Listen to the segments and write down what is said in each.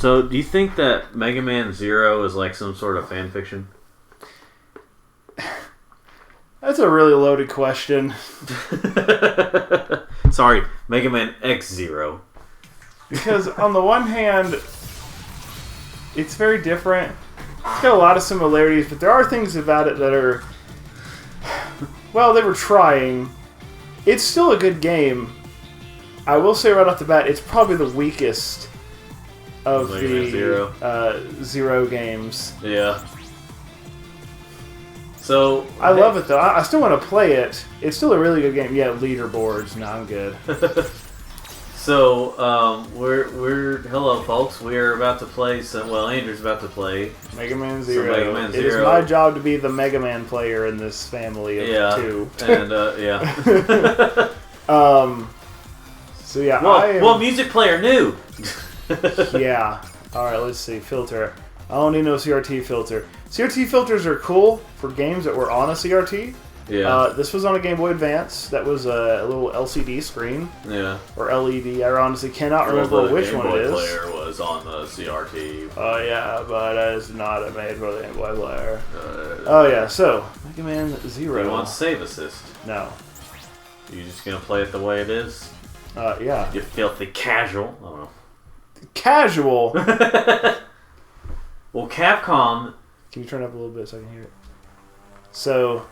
So, do you think that Mega Man Zero is like some sort of fan fiction? That's a really loaded question. Sorry, Mega Man X Zero. Because on the one hand, it's very different. It's got a lot of similarities, but there are things about it that are... Well, they were trying. It's still a good game. I will say right off the bat, it's probably the weakest of the Zero games. Yeah. So I love it though. I still want to play it. It's still a really good game. Yeah, leaderboards. No, I'm good. So we're hello folks. We're about to play. Andrew's about to play Mega Man Zero. Mega Man Zero. It is my job to be the Mega Man player in this family of two. And yeah. So yeah, well, music player new. Yeah. All right. Let's see. Filter. I don't need no CRT filter. CRT filters are cool for games that were on a CRT. Yeah. This was on a Game Boy Advance. That was a little LCD screen. Yeah. Or LED. I honestly cannot remember which one it is. The Game Boy player was on the CRT. Oh yeah, but it's not made for the Game Boy player. Oh yeah. So Mega Man Zero. You want save assist? No. You just gonna play it the way it is? Yeah. You filthy casual. I don't know. Casual. Well, Capcom. Can you turn it up a little bit so I can hear it? So,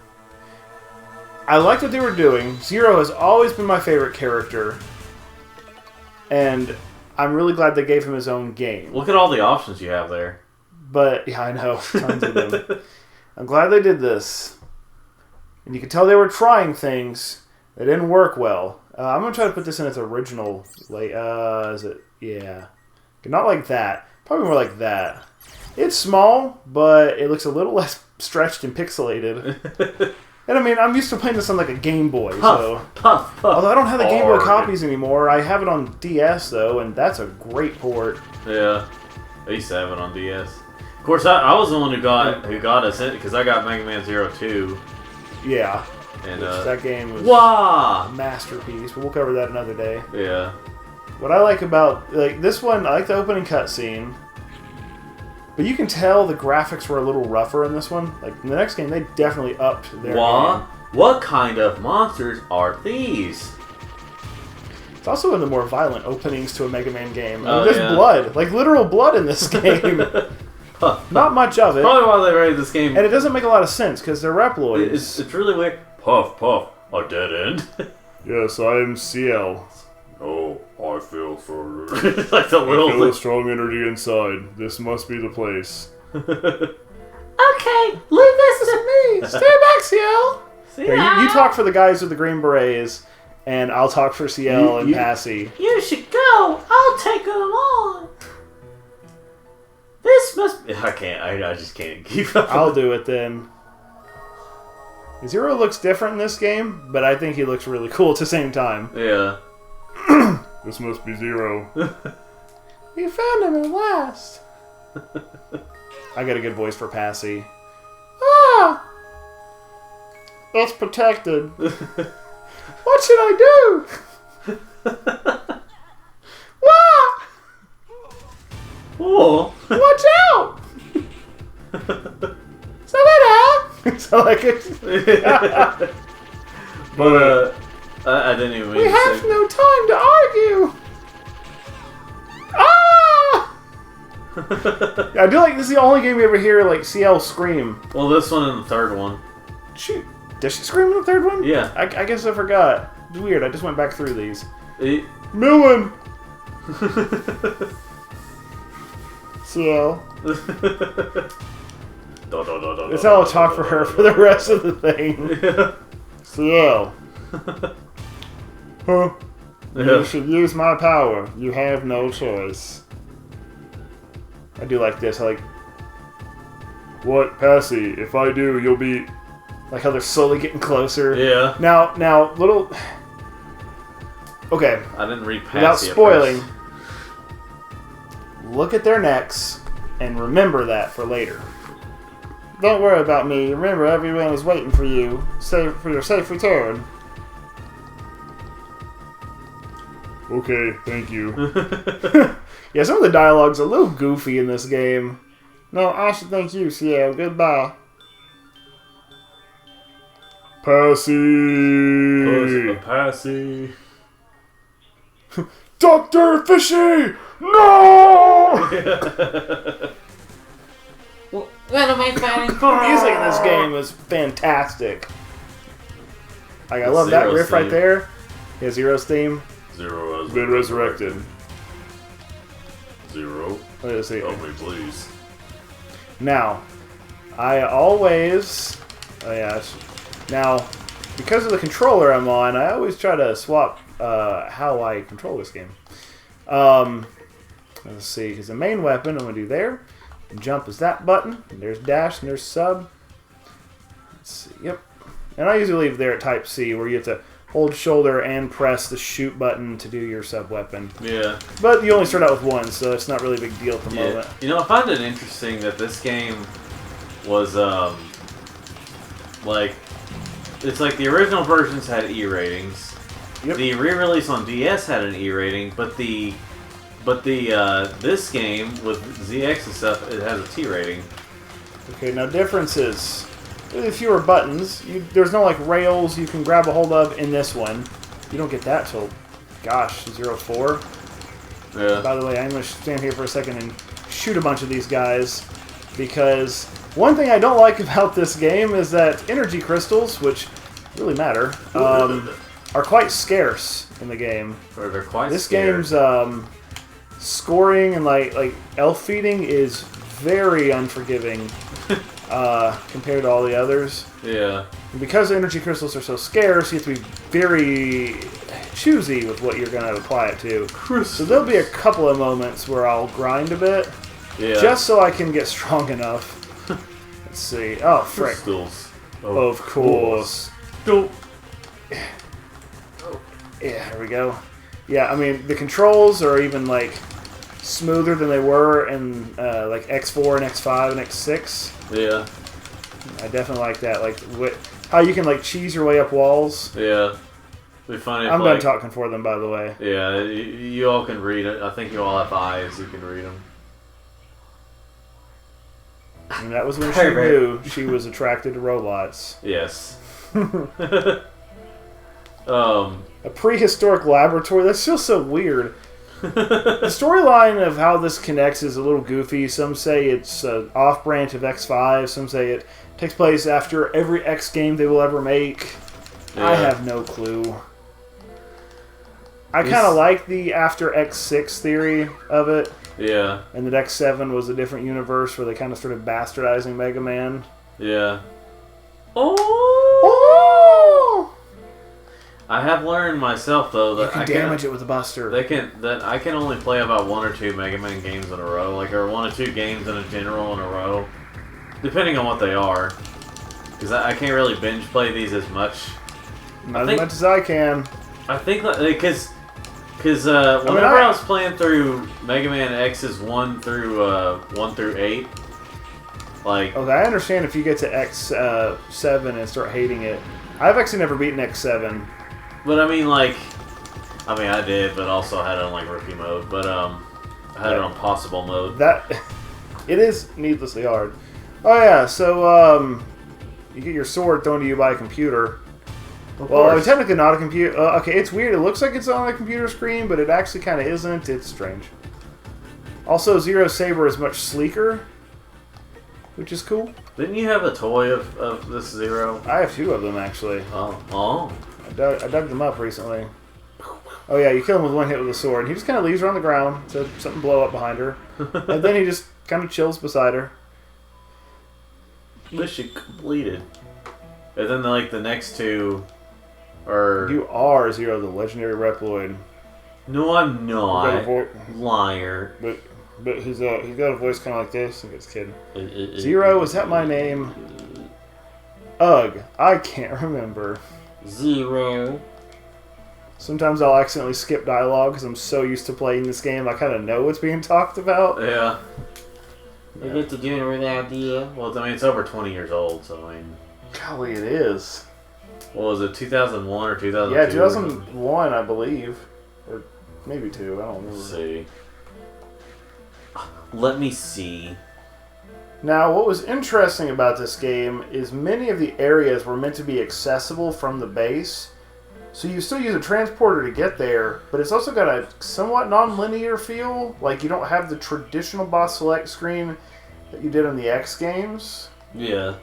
I liked what they were doing. Zero has always been my favorite character, and I'm really glad they gave him his own game. Look at all the options you have there. But yeah, I know, tons of them. I'm glad they did this, and you could tell they were trying things that didn't work well. I'm gonna try to put this in its original. Is it? Yeah, not like that. Probably more like that. It's small, but it looks a little less stretched and pixelated. And I mean, I'm used to playing this on like a Game Boy, so... Puff. Although I don't have the Game Boy copies anymore, I have it on DS though, and that's a great port. Yeah, I used to have it on DS. Of course, I was the one who got us in, because I got Mega Man Zero 2. Yeah. And that game was a masterpiece, but we'll cover that another day. Yeah. What I like about this one, I like the opening cutscene. But you can tell the graphics were a little rougher in this one. Like, in the next game, they definitely upped their game. What kind of monsters are these? It's also one of the more violent openings to a Mega Man game. There's blood. Like, literal blood in this game. Not much of it. Probably why they rated this game. And it doesn't make a lot of sense, because they're Reploids. It's really weird. Puff, a dead end. Yes, I am CL. Oh, I feel for like the little. I feel a strong energy inside. This must be the place. Okay, leave this to me. Stay back, CL. Here, you talk for the guys with the green berets, and I'll talk for CL and Passy. You should go. I'll take them on. This must. I can't. I just can't keep up. I'll do it then. Zero looks different in this game, but I think he looks really cool at the same time. Yeah. This must be Zero. You found him at last. I got a good voice for Passy. Ah! It's protected. What should I do? Ah! Oh! Watch out! So like it. But I didn't even. We have no time to argue. Ah! I do like this is the only game you ever hear like CL scream. Well, this one and the third one. Shoot, does she scream in the third one? Yeah. I guess I forgot. It's weird. I just went back through these. Millen. CL. That's how I'll talk for her for the rest of the thing. Yeah. CL. Huh? Yeah. You should use my power. You have no choice. I do like this. I like... What, Passy? If I do, you'll be... Like how they're slowly getting closer. Yeah. Now, little... Okay. I didn't read Passy without spoiling, look at their necks and remember that for later. Don't worry about me. Remember, everyone is waiting for you. For your safe return. Okay, thank you. Yeah, some of the dialogue's a little goofy in this game. No, I should thank you, Ciel. Goodbye. Passy! Passy. Dr. Fishy! No! What am I fighting The for? music in this game is fantastic. Like, I love that Zero's riff right theme. there. Yeah, Zero's theme. Zero has Been resurrected. Zero. Let's see. Help me, please. Now, I always... Oh, yeah. Now, because of the controller I'm on, I always try to swap how I control this game. Let's see, because the main weapon I'm going to do there. Jump is that button. And there's dash and there's sub. Let's see. Yep. And I usually leave there at Type C, where you have to hold shoulder and press the shoot button to do your sub weapon. Yeah. But you only start out with one, so it's not really a big deal at the moment. You know, I find it interesting that this game was, like, it's like the original versions had E ratings. Yep. The re-release on DS had an E rating, but this game with ZX and stuff, it has a T rating. Okay, now differences. Really fewer buttons. There's no like rails you can grab a hold of in this one. You don't get that till, gosh, 04. Yeah. By the way, I'm going to stand here for a second and shoot a bunch of these guys, because one thing I don't like about this game is that energy crystals, which really matter, are quite scarce in the game. Or they're quite This scared. game's scoring and like elf feeding is very unforgiving compared to all the others. Yeah. And because energy crystals are so scarce, you have to be very choosy with what you're going to apply it to. So there'll be a couple of moments where I'll grind a bit, Yeah. just so I can get strong enough. Let's see. Oh, frick. Crystals. Of course. Dope. Yeah, there we go. Yeah, I mean, the controls are even, like, smoother than they were in, like, X4 and X5 and X6. Yeah. I definitely like that. Like, how you can, like, cheese your way up walls. Yeah. It'd be funny if, I'm like, done talking for them, by the way. Yeah, you all can read it. I think you all have eyes. You can read them. And that was when she Perfect. knew she was attracted to robots. Yes. A prehistoric laboratory? That's still so weird. The storyline of how this connects is a little goofy. Some say it's an off-branch of X5. Some say it takes place after every X game they will ever make. Yeah. I have no clue. I kind of like the after X6 theory of it. Yeah. And that X7 was a different universe where they kind of started bastardizing Mega Man. Yeah. Oh! I have learned myself though that You can damage it with a buster. I can only play about 1 or 2 Mega Man games in a row, like or 1 or 2 games in a general in a row, depending on what they are. Because I can't really binge play these as much. Not as much as I can. I think because whenever I was playing through Mega Man X's 1 through 8, like Okay, I understand if you get to X7 and start hating it. I've actually never beaten X7. but I mean I did, but also I had it on like rookie mode, but I had it on possible mode. That it is needlessly hard. Oh yeah, so you get your sword thrown to you by a computer. Well, it's technically not a computer. Okay, it's weird. It looks like it's on a computer screen, but it actually kind of isn't. It's strange. Also, Zero's saber is much sleeker, which is cool. Didn't you have a toy of this Zero? I have 2 of them, actually. Oh. I dug them up recently. Oh yeah, you kill him with 1 hit with a sword. And he just kind of leaves her on the ground, so something blow up behind her. And then he just kind of chills beside her. Mission completed. And then like the next 2 are... You are Zero, the legendary Reploid. No, I'm not. Vo- Liar. But he's got a voice kind of like this. Like it's kid. Zero, is that my name? Ugh, I can't remember. Zero. Sometimes I'll accidentally skip dialogue because I'm so used to playing this game. I kind of know what's being talked about. Yeah. You get to do it without the... Well, I mean, it's over 20 years old, so I mean... Golly, it is. What was it, 2001 or 2002? Yeah, 2001, I believe. Or maybe 2. I don't remember. Let's see. Let me see. Now, what was interesting about this game is many of the areas were meant to be accessible from the base. So you still use a transporter to get there, but it's also got a somewhat non-linear feel. Like you don't have the traditional boss select screen that you did in the X games. Yeah.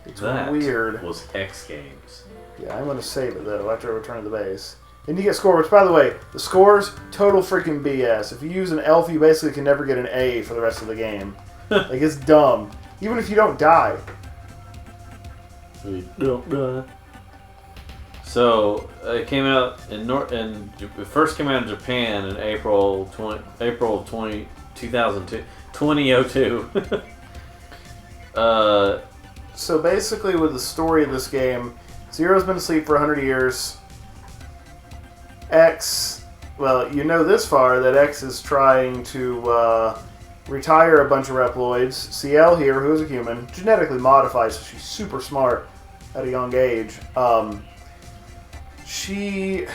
It's that weird. Was X Games. Yeah, I'm going to save it though after I return to the base. Then you get score, which by the way, the scores, total freaking BS. If you use an elf, you basically can never get an A for the rest of the game. Like, it's dumb. Even if you don't die. You don't die. So, it came out it first came out in Japan in April of 2002. So basically with the story of this game, Zero's been asleep for 100 years. X, well, you know this far that X is trying to retire a bunch of Reploids. CL here, who is a human, genetically modified, so she's super smart at a young age. She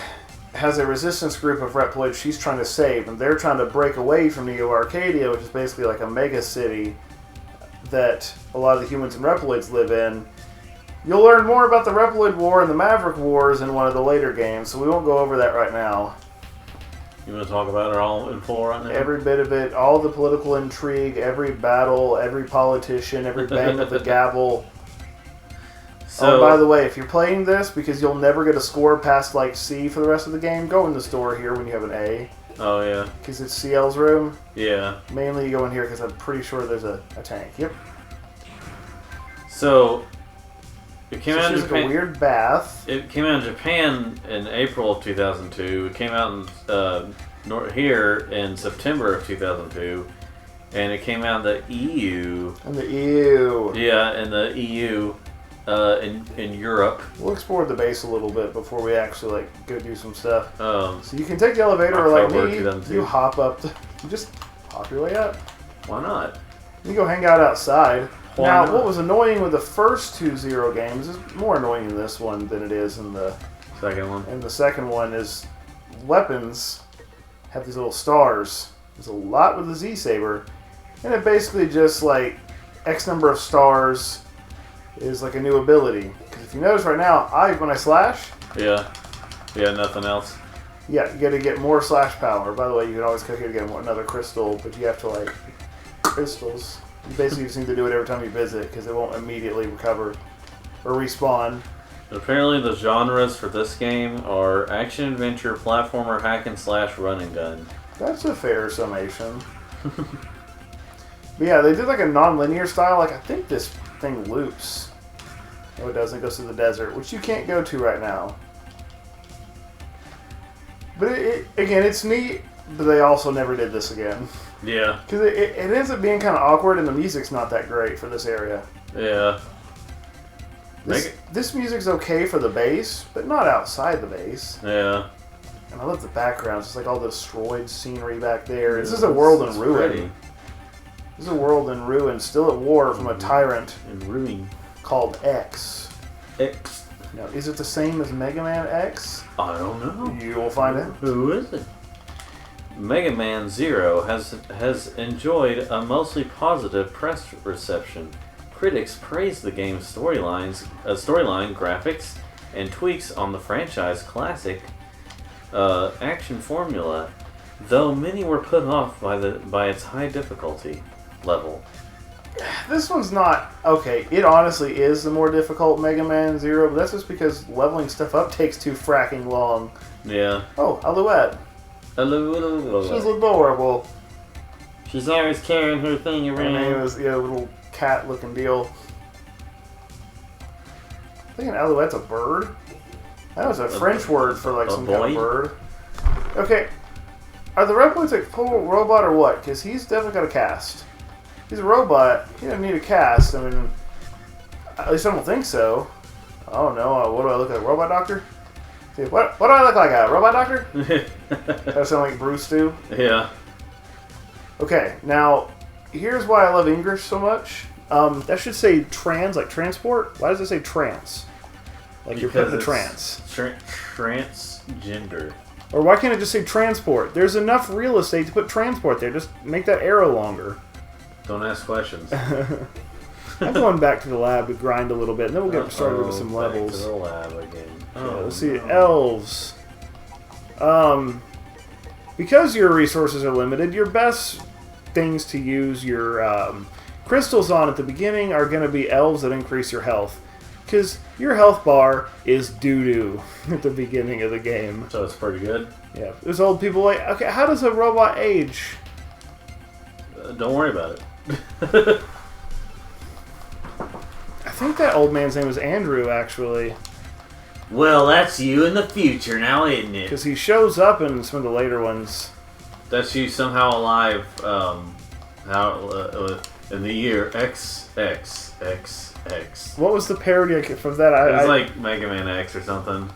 has a resistance group of Reploids she's trying to save, and they're trying to break away from Neo Arcadia, which is basically like a mega city that a lot of the humans and Reploids live in. You'll learn more about the Reploid War and the Maverick Wars in one of the later games, so we won't go over that right now. You want to talk about it all in full right now? Every bit of it, all the political intrigue, every battle, every politician, every bang of the gavel. So, oh, by the way, if you're playing this because you'll never get a score past like C for the rest of the game, go in the store here when you have an A. Oh, yeah. Because it's CL's room. Yeah. Mainly you go in here because I'm pretty sure there's a tank. Yep. So, it came out in Japan. Japan. Like a weird bath. It came out in Japan in April of 2002. It came out in here in September of 2002. And it came out in the EU. And the EU. Yeah, in the EU. In Europe. We'll explore the base a little bit before we actually like go do some stuff. So you can take the elevator, or like me, 2002. you hop up. You just hop your way up. Why not? You go hang out outside. Why now, not? what was annoying with the first 2 Zero games is more annoying in this one than it is in the Second one. And the second one is weapons have these little stars. There's a lot with the Z-Saber, and it basically just like X number of stars is like a new ability. Because if you notice right now, when I slash, Yeah, nothing else. yeah, you got to get more slash power. By the way, you can always click here to get another crystal, but you have to like crystals. You basically just need to do it every time you visit because it won't immediately recover or respawn. Apparently the genres for this game are action adventure, platformer, hack and slash, run and gun. That's a fair summation. But yeah, they did like a non-linear style. Like I think this thing loops. No, it doesn't. It goes to the desert, which you can't go to right now. But again, it's neat. But they also never did this again. Yeah. Because it ends up being kind of awkward, and the music's not that great for this area. Yeah. This music's okay for the base, but not outside the base. Yeah. And I love the backgrounds. It's like all the destroyed scenery back there. Yeah, this is a world in ruin. pretty. This is a world in ruin, still at war from a tyrant In ruin. called X. X. Now, is it the same as Mega Man X? I don't know. You will find out. Who is it? Mega Man Zero has enjoyed a mostly positive press reception. Critics praised the game's storyline, graphics, and tweaks on the franchise classic action formula, though many were put off by its high difficulty level. This one's not... Okay, it honestly is the more difficult Mega Man Zero, but that's just because leveling stuff up takes too fracking long. Yeah. Oh, Alouette. She's adorable. She's always carrying her thing Her name around. is, a little cat-looking deal. I think an Alouette's a bird. That was a French word for like some kind of bird. Okay, are the Reploids a full robot or what? Because he's definitely got a cast. He's a robot. He doesn't need a cast. I mean, at least I don't think so. Oh no, what do I look like? A robot doctor? See, what do I look like? A robot doctor? That sound like Bruce do? Yeah. Okay, now here's why I love English so much. That should say trans, like transport. Why does it say trance? Like you're put in a trance. Transgender. Or why can't it just say transport? There's enough real estate to put transport there. Just make that arrow longer. Don't ask questions. I'm going back to the lab to grind a little bit, and then we'll get started with some back levels. to the lab again. Let's see, elves. Because your resources are limited, your best things to use your crystals on at the beginning are going to be elves that increase your health. Because your health bar is doo-doo at the beginning of the game. So it's pretty good. Yeah. There's old people like, okay, how does a robot age? Don't worry about it. I think that old man's name was Andrew, actually. Well, that's you in the future now, isn't it? Because he shows up in some of the later ones. That's you somehow alive. In the year XXXX. What was the parody from that? It was like Mega Man X or something.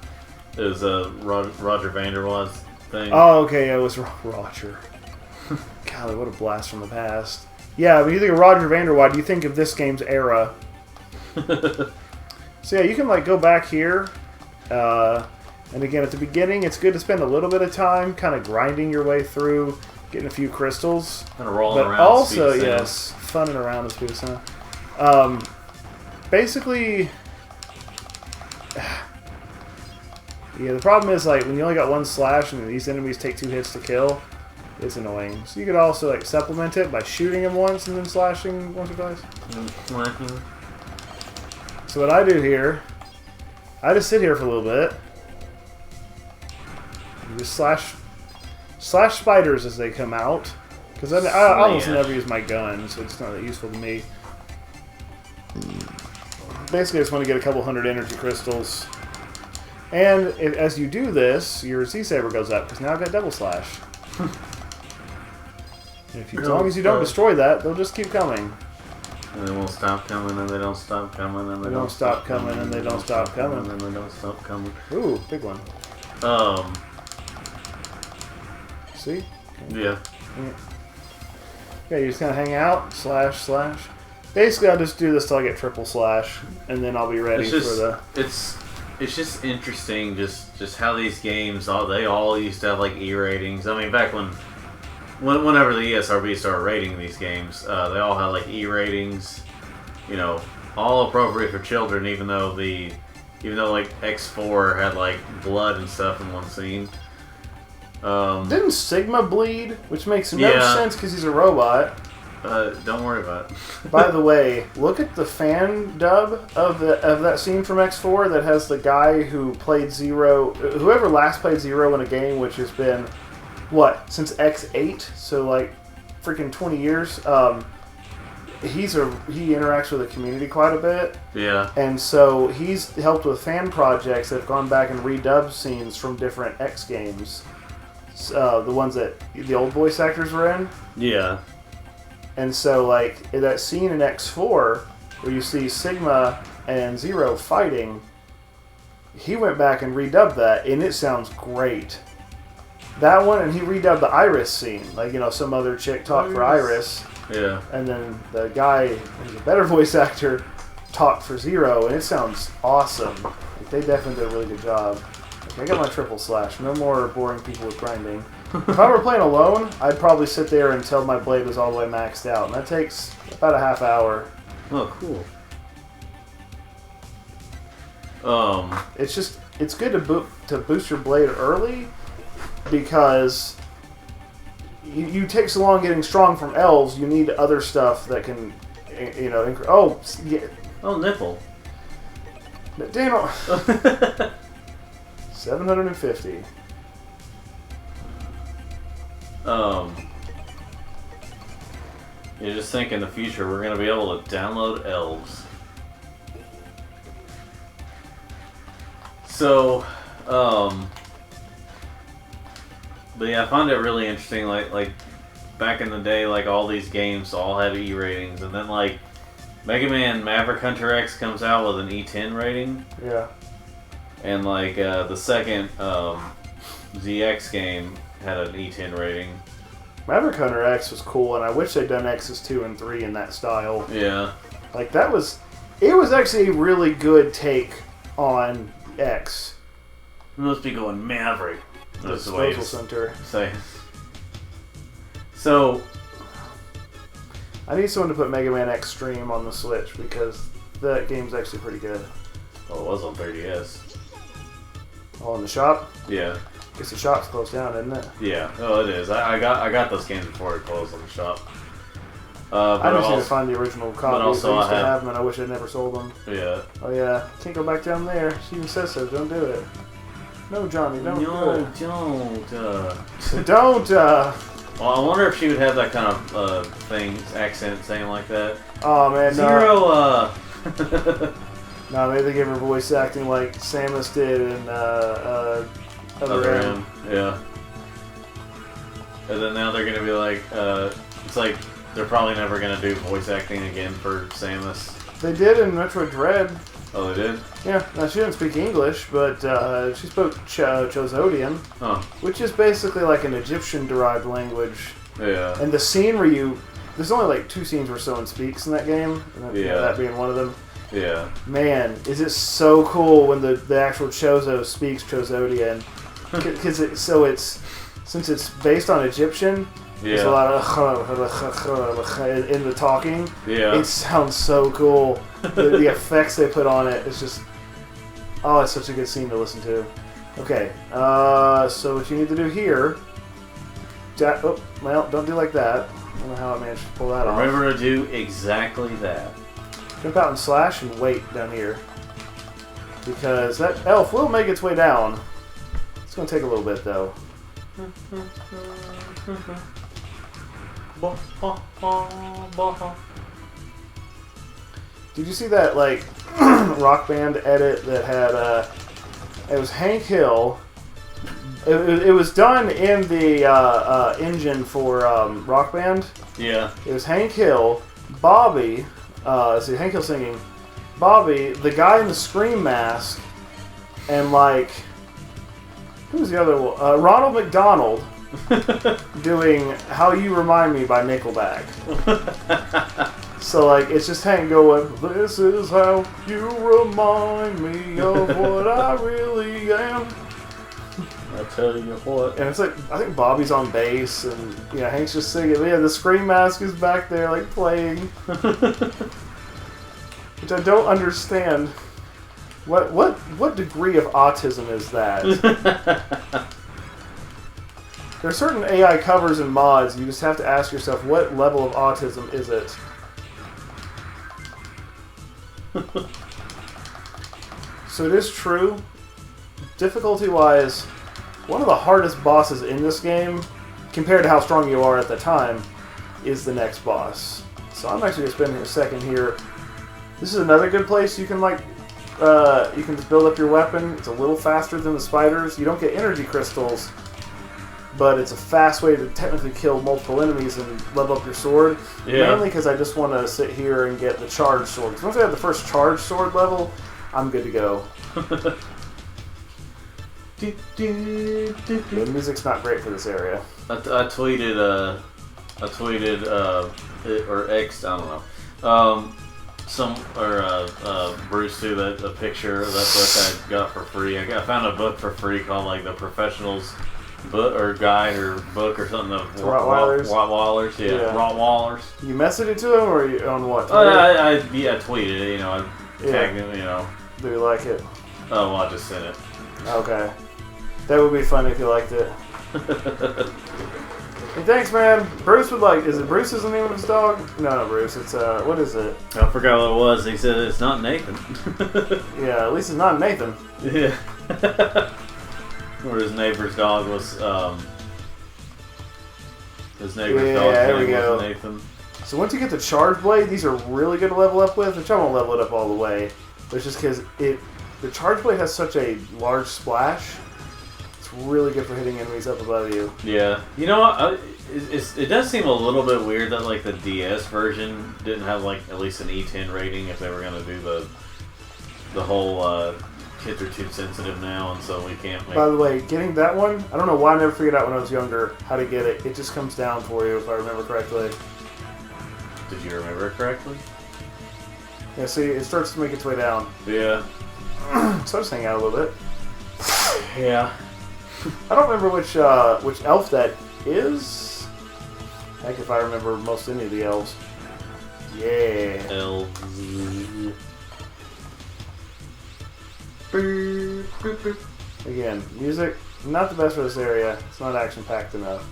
It was a Roger Vanderwas thing. Oh, okay, yeah, it was Roger. Golly, what a blast from the past. Yeah, when you think of Roger Vanderwaard, you think of this game's era. So yeah, you can like go back here, and again at the beginning, it's good to spend a little bit of time kind of grinding your way through, getting a few crystals. Kind of rolling but around. Also, yes, funning around with speed of sound. Basically, yeah, the problem is like when you only got one slash and these enemies take 2 hits to kill, it's annoying. So you could also like supplement it by shooting him once and then slashing once or twice. So what I do here, I just sit here for a little bit. And just slash spiders as they come out. Because I almost never use my gun, so it's not that useful to me. Basically, I just want to get a couple hundred energy crystals. And as you do this, your Z-Saber goes up, because now I've got double slash. As long as you don't destroy that, they'll just keep coming. And they won't stop coming, and they don't stop coming, and they don't stop coming, and they don't stop coming. and they don't stop coming. Ooh, big one. See? Okay. Yeah. Yeah, you just kind of hang out, slash. Basically, I'll just do this till I get triple slash, and then I'll be ready for the... It's just interesting, just how these games, they all used to have like E ratings. I mean, back whenever the ESRB started rating these games, they all had like E ratings, all appropriate for children. Even though like X4 had like blood and stuff in one scene. Didn't Sigma bleed? Which makes no sense because he's a robot. Don't worry about it. By the way, look at the fan dub of that scene from X4 that has the guy who played Zero, whoever last played Zero in a game, which has been, since X8, so like freaking 20 years. He interacts with the community quite a bit. Yeah. And so he's helped with fan projects that have gone back and redubbed scenes from different X games. The ones that the old voice actors were in. Yeah. And so, like, in that scene in X4, where you see Sigma and Zero fighting, he went back and redubbed that, and it sounds great. That one, and he redubbed the Iris scene. Like, some other chick talked for Iris. Yeah. And then the guy, who's a better voice actor, talked for Zero, and it sounds awesome. Like, they definitely did a really good job. Okay, I got my triple slash. No more boring people with grinding. If I were playing alone, I'd probably sit there until my blade was all the way maxed out. And that takes about a half hour. Oh, cool. It's good to boost your blade early because you take so long getting strong from elves, you need other stuff that can, oh, yeah. Oh, nipple. Daniel. 750. You just think in the future we're going to be able to download elves. So, but yeah, I find it really interesting, like back in the day, like all these games all had E ratings, and then like Mega Man Maverick Hunter X comes out with an E10 rating. Yeah. And like the second ZX game had an E10 rating. Maverick Hunter X was cool, and I wish they'd done X's 2 and 3 in that style. Yeah. Like, it was actually a really good take on X. You must be going Maverick. That's the way disposal center. So, I need someone to put Mega Man Extreme on the Switch because that game's actually pretty good. well, it was on 3DS. Oh, in the shop? Yeah. Guess the shop's closed down, isn't it? Yeah. Oh, it is. I got those games before it closed on the shop. I just need to find the original copies. also I used I to have- have them and I wish I'd never sold them. Yeah. Oh yeah, can't go back down there. She even says so. Don't do it. No, Johnny, don't do No, it. don't. Don't. Well, I wonder if she would have that kind of accent saying like that. Oh man, no. Zero. No, maybe they give her voice acting like Samus did in Other M. Yeah. And then now they're gonna be like, it's like they're probably never gonna do voice acting again for Samus. They did in Metroid Dread. Oh, they did? Yeah, now she didn't speak English, but she spoke Chosodian, Huh. which is basically like an Egyptian-derived language. Yeah. And the scene where there's only like 2 scenes where someone speaks in that game, and that, Yeah. that being one of them. Yeah. Man, is it so cool when the actual Chozo speaks Chosodian. Because since it's based on Egyptian, there's a Yeah. lot of in the talking. Yeah. It sounds so cool. The effects they put on it, it's just... Oh, it's such a good scene to listen to. Okay, so what you need to do here... well, don't do like that. I don't know how I managed to pull that off. Remember to do exactly that. Jump out and slash and wait down here. Because that elf will make its way down. It's going to take a little bit, though. Did you see that, like, Rock Band edit that had, it was Hank Hill. It was done in the engine for Rock Band. Yeah. It was Hank Hill, Bobby, see Hank Hill singing, Bobby, the guy in the Scream mask, and like, who was the other one? Ronald McDonald doing How You Remind Me by Nickelback. So like, it's just Hank going, this is how you remind me of what I really am. I tell you what. And it's like, I think Bobby's on bass, and yeah, Hank's just singing. Yeah, the Scream mask is back there, like playing, which I don't understand. What degree of autism is that? There are certain AI covers and mods. You just have to ask yourself, what level of autism is it? So it is true. Difficulty-wise, one of the hardest bosses in this game, compared to how strong you are at the time, is the next boss. So I'm actually going to spend a second here. This is another good place you can you can just build up your weapon. It's a little faster than the spiders. You don't get energy crystals, but it's a fast way to technically kill multiple enemies and level up your sword. Yeah. Mainly because I just want to sit here and get the charged sword. Because once I have the first charged sword level, I'm good to go. The music's not great for this area. I tweeted or X, I don't know. Bruce threw a picture of that book I got for free. I found a book for free called like the Professionals book or guide or book or something of Rottweilers. Rottweilers, yeah. Rottweilers. You messaged it to him or you on what? I tweeted it. I tagged him. Do you like it? Oh, well, I just sent it. Okay. That would be fun if you liked it. Hey, thanks, man. Bruce would like... Is it Bruce is the name of his dog? No, not Bruce. It's, what is it? I forgot what it was. He said it's not Nathan. Yeah, at least it's not Nathan. Yeah. Or his neighbor's dog was, his neighbor's dog's there we name go. was Nathan. So once you get the Charge Blade, these are really good to level up with, which I won't level it up all the way. But it's just because the Charge Blade has such a large splash. It's really good for hitting enemies up above you. Yeah. You know what? It does seem a little bit weird that like the DS version didn't have like at least an E10 rating if they were going to do the whole kids are too sensitive now and so we can't make... By the way, getting that one, I don't know why I never figured out when I was younger how to get it. It just comes down for you if I remember correctly. Did you remember it correctly? Yeah, see, it starts to make its way down. Yeah. So I just hang out a little bit. Yeah. I don't remember which elf that is. Heck, if I remember most any of the elves. Yeah. Elves. Again, music, not the best for this area. It's not action-packed enough.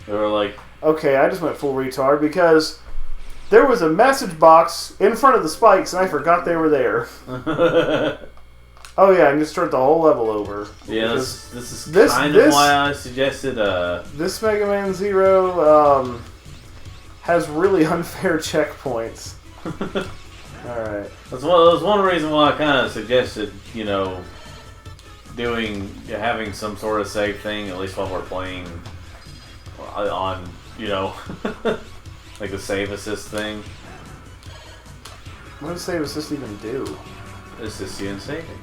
They were like, Okay, I just went full retard because there was a message box in front of the spikes and I forgot they were there. Oh yeah, and just start the whole level over. yeah, this is kind of why I suggested. This Mega Man Zero has really unfair checkpoints. All right. That's one reason why I kind of suggested, having some sort of save thing at least while we're playing on, like the save assist thing. What does save assist even do? Assist you in saving.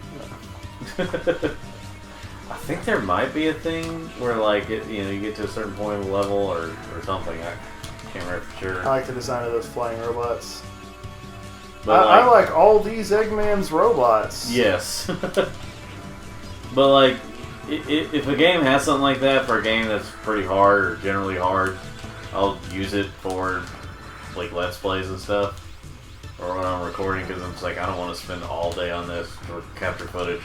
I think there might be a thing where like you get to a certain point of the level or something. I can't remember for sure. I like the design of those flying robots. But I like all these Eggman's robots. Yes. But like, if a game has something like that for a game that's pretty hard or generally hard, I'll use it for like Let's Plays and stuff, or when I'm recording, because I'm just like, I don't want to spend all day on this or capture footage.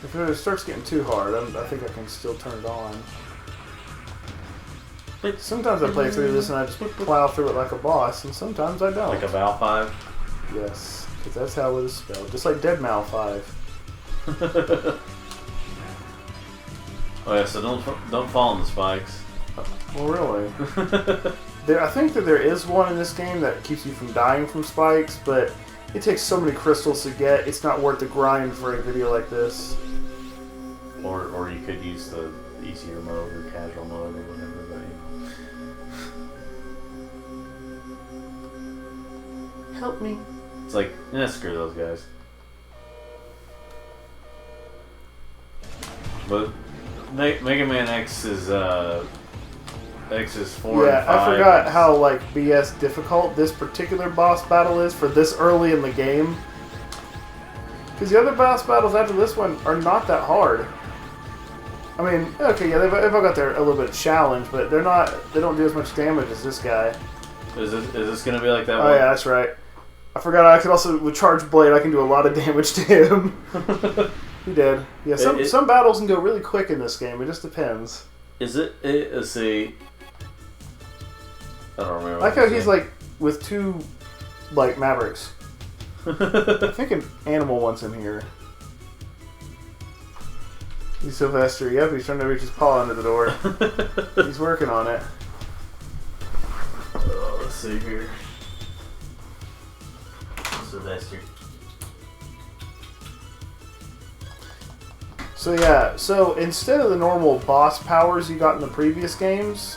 If it starts getting too hard, I think I can still turn it on. Sometimes I play through this and I just plow through it like a boss, and sometimes I don't. Like a Val 5? Yes, because that's how it is spelled. Just like Dead Mal 5. Oh yeah, so don't fall in the spikes. Well, really? I think that there is one in this game that keeps you from dying from spikes, but it takes so many crystals to get, it's not worth the grind for a video like this. Or you could use the easier mode or casual mode or whatever. But, Help me. It's like, screw those guys. But Mega Man X is 4 and 5. Yeah, I forgot how like BS difficult this particular boss battle is for this early in the game. Because the other boss battles after this one are not that hard. I mean, okay, yeah, they've all got their a little bit of challenge, but they don't do as much damage as this guy. Is this gonna be like that Oh one? yeah, that's right. I forgot I could also, with Charge Blade, I can do a lot of damage to him. He did. Yeah, some battles can go really quick in this game. It just depends. Is it? Let's see. I don't remember. I like how he's like with two, like Mavericks. I think an animal wants him here. He's Sylvester. Yep, he's trying to reach his paw under the door. He's working on it. Oh, let's see here. Sylvester. So yeah, so instead of the normal boss powers you got in the previous games,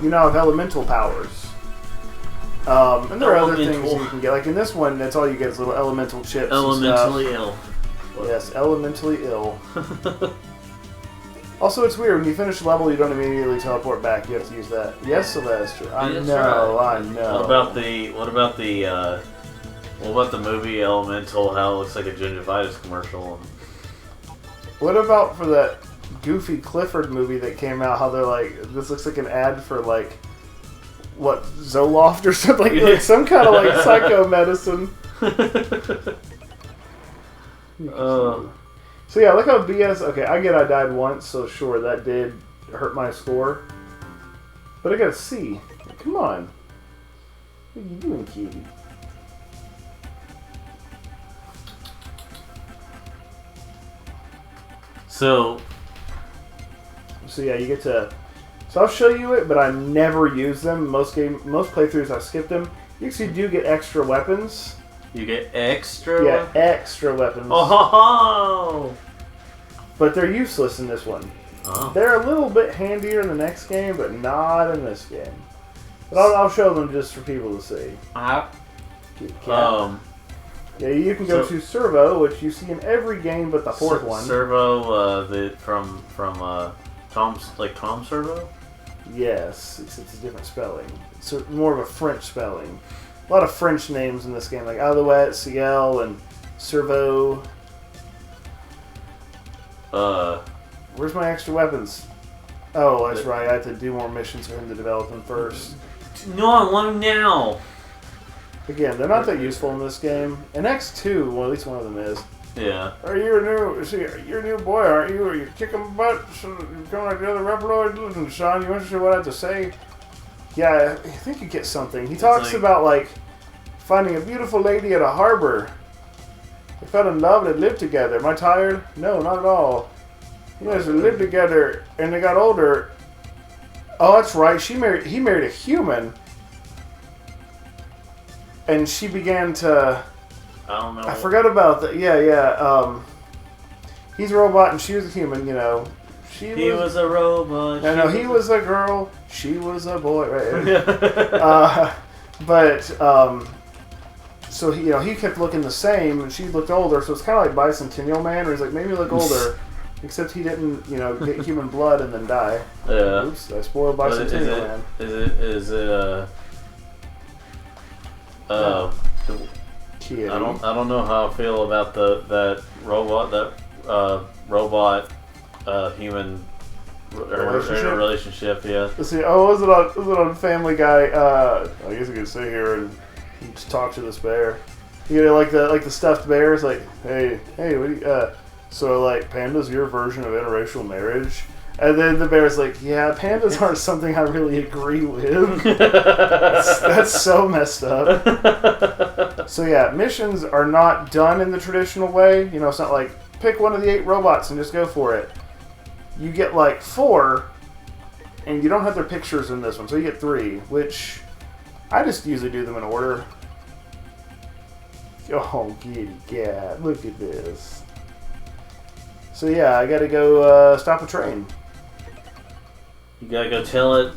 you now have elemental powers. And there are other things you can get. Like in this one, that's all you get is little elemental chips. Elementally ill. Yes, elementally ill. Also, it's weird. When you finish the level, you don't immediately teleport back. You have to use that. Yes, Sylvester. I know. I know. What about the movie Elemental? How it looks like a gingivitis commercial. What about for that Goofy Clifford movie that came out? How they're like, this looks like an ad for like, what, Zoloft or something? Like some kind of like psycho-medicine. So yeah, look how BS. Okay, I get I died once, so sure that did hurt my score. But I got a C. Come on, what are you doing, cutie? So yeah, you get to. So I'll show you it, but I never use them. Most playthroughs I skip them. You actually do get extra weapons. You get extra? Yeah, extra weapons. Oh! But they're useless in this one. Oh. They're a little bit handier in the next game, but not in this game. But I'll show them just for people to see. Yeah, you can go to Servo, which you see in every game but the fourth one. Servo, from Tom Servo? Yes, except it's a different spelling. It's more of a French spelling. A lot of French names in this game, like Alouette, Ciel, and servo. Uh, Where's my extra weapons? Oh, that's right. I have to do more missions for him to develop them first. no, I want them now. Again, they're not that useful in this game. In X2, well, at least one of them is. Yeah. Are you you're a new boy, aren't you? Are you kicking butt? So you're coming like the other Reploid? Sean, you interested in what I have to say? Yeah, I think you get something. He talks about, like, finding a beautiful lady at a harbor. They fell in love and they lived together. Am I tired? No, not at all. You guys lived together and they got older. Oh, that's right. He married a human. And she began to... I don't know. I forgot about that. Yeah. He's a robot and she was a human, you know. He was a robot. No, he was a girl. She was a boy. Right? So he kept looking the same, and she looked older. So it's kind of like Bicentennial Man, where he's like, maybe look older, except he didn't, get human blood and then die. Yeah. Oops, I spoiled Bicentennial Man. Is it Kitty. I don't know how I feel about that robot human relationship. Yeah. Let's see. Oh, was it on Family Guy? I guess I could sit here and just talk to this bear. Like the stuffed bear is like, hey, what do you, so like panda's your version of interracial marriage? And then the bear's like, yeah, pandas aren't something I really agree with. That's so messed up. So yeah, missions are not done in the traditional way. It's not like, pick one of the 8 robots and just go for it. You get like 4, and you don't have their pictures in this one, so you get 3, which I just usually do them in order. Oh, kitty cat, look at this. So yeah, I gotta go stop a train. You gotta go tell it,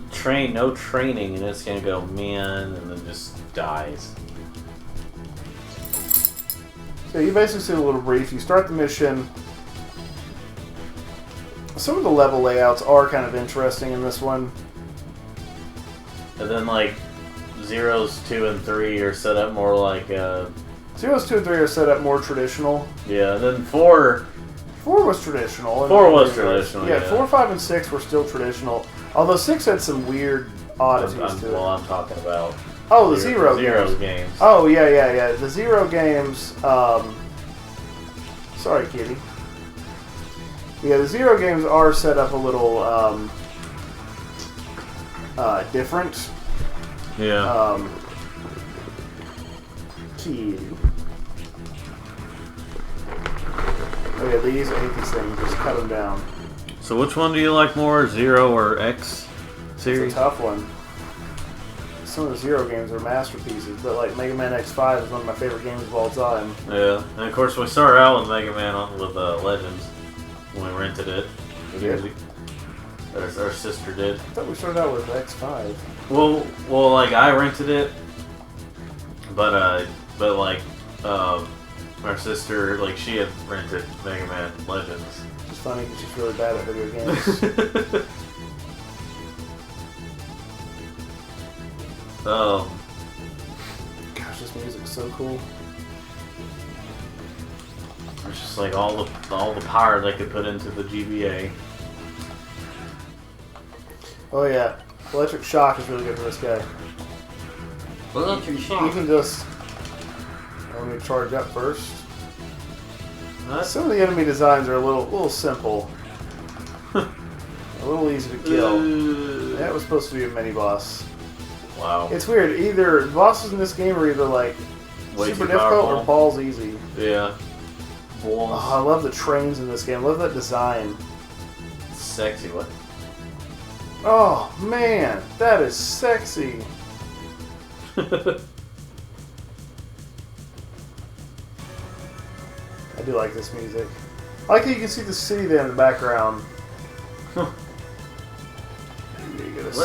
no training, and it's gonna go, man, and then just dies. So you basically see a little brief. You start the mission. Some of the level layouts are kind of interesting in this one. And then like zeros 2 and 3 are set up more like Zeros 2 and 3 are set up more traditional. yeah, and then 4 was traditional. 4 was traditional. Yeah, 4, 5, and 6 were still traditional. Although 6 had some weird oddities to it. Well, I'm talking about Oh, the Zero games. Oh, yeah. The Zero games, sorry, kitty. Yeah, the Zero games are set up a little, different. Yeah. Kitty. Oh yeah, these, I hate these things. Just cut them down. So which one do you like more, Zero or X series? It's a tough one. Some of the Zero games are masterpieces, but like Mega Man X5 is one of my favorite games of all time. Yeah, and of course we started out with Mega Man with Legends when we rented it. We did? Our sister did. I thought we started out with X5. Well, like I rented it, but like our sister, like she had rented Mega Man Legends. It's funny because she's really bad at video games. Gosh, this music's so cool. It's just like all the power they could put into the GBA. Oh yeah, Electric Shock is really good for this guy. Electric You shock. can just... Let me charge up first. What? Some of the enemy designs are a little simple. A little easy to kill. That was supposed to be a mini-boss. Wow. It's weird. Either the bosses in this game are either like Way super too difficult powerful. or balls easy. Yeah. Oh, I love the trains in this game. I love that design. Sexy. What? Oh man, that is sexy. I do like this music. I like how you can see the city there in the background. Let's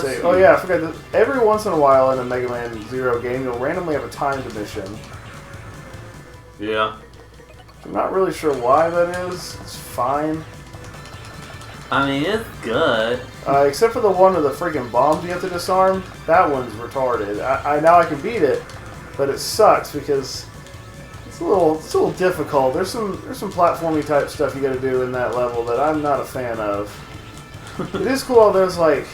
see. Oh yeah, I forgot that every once in a while in a Mega Man Zero game, you'll randomly have a timed mission. Yeah. I'm not really sure why that is. It's fine. I mean, it's good. Except for the one with the freaking bombs you have to disarm. That one's retarded. I now I can beat it, but it sucks because it's it's a little difficult. There's some platformy type stuff you got to do in that level that I'm not a fan of. It is cool. There's like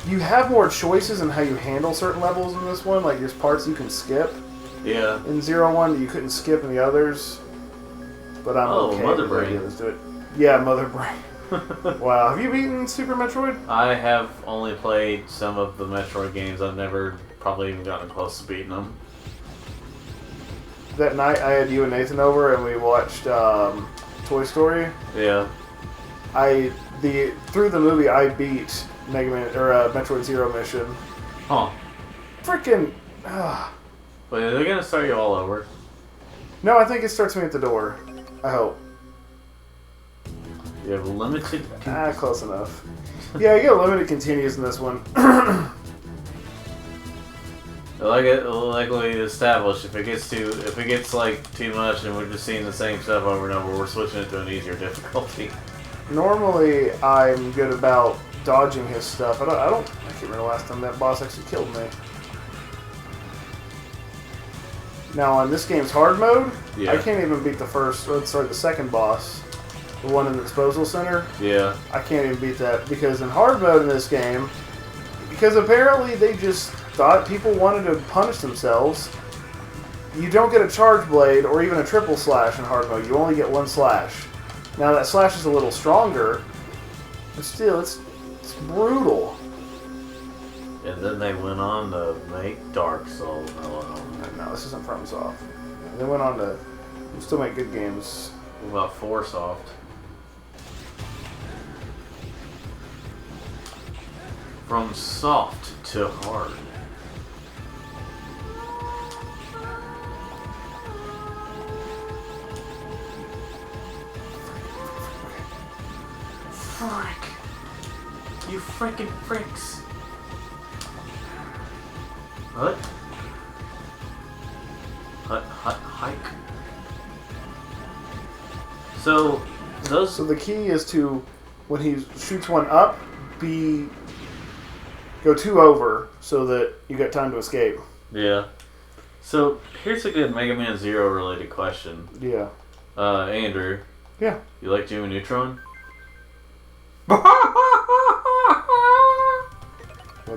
you have more choices in how you handle certain levels in this one. Like there's parts you can skip. Yeah. In 0-1 that you couldn't skip in the others. But I'm okay. Mother with Brain. Let's do it. Yeah, Mother Brain. Wow. Have you beaten Super Metroid? I have only played some of the Metroid games. I've never probably even gotten close to beating them. That night I had you and Nathan over and we watched Toy Story. Yeah. Through the movie I beat Mega Man or Metroid Zero mission. Huh. Freaking. Wait, are they gonna start you all over? No, I think it starts me at the door. I hope. You have limited. Close enough. Yeah, you get limited continues in this one. Like we established, if it gets like too much and we're just seeing the same stuff over and over, we're switching it to an easier difficulty. Normally, I'm good about dodging his stuff. I can't remember the last time that boss actually killed me. Now on this game's hard mode, Yeah. I can't even beat the second boss, the one in the disposal center. Yeah. I can't even beat that because in hard mode in this game, because apparently they just thought people wanted to punish themselves. You don't get a charge blade or even a triple slash in hard mode. You only get one slash. Now that slash is a little stronger, but still, it's brutal. And then they went on to make Dark Souls. No, this isn't FromSoft. They went on to still make good games. What about ForSoft? From soft to hard. Frick. You freaking fricks. What? Hike. So the key is to, when he shoots one up, go two over so that you got time to escape. Yeah. So here's a good Mega Man Zero related question. Yeah. Andrew. Yeah. You like Jimmy Neutron? What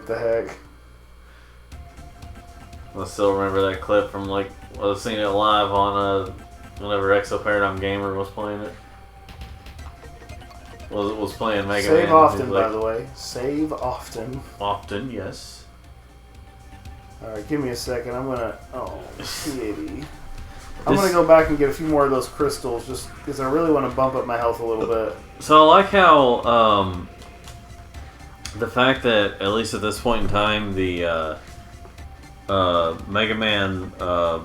the heck? I still remember that clip from I was seeing it live on whenever Exo Paradigm Gamer was playing it. Was playing Mega Man. Save often, by the way. Save often. Often, yes. Alright, give me a second. I'm gonna... Oh, kitty. I'm gonna go back and get a few more of those crystals just because I really want to bump up my health a little bit. So I like how the fact that, at least at this point in time, the Mega Man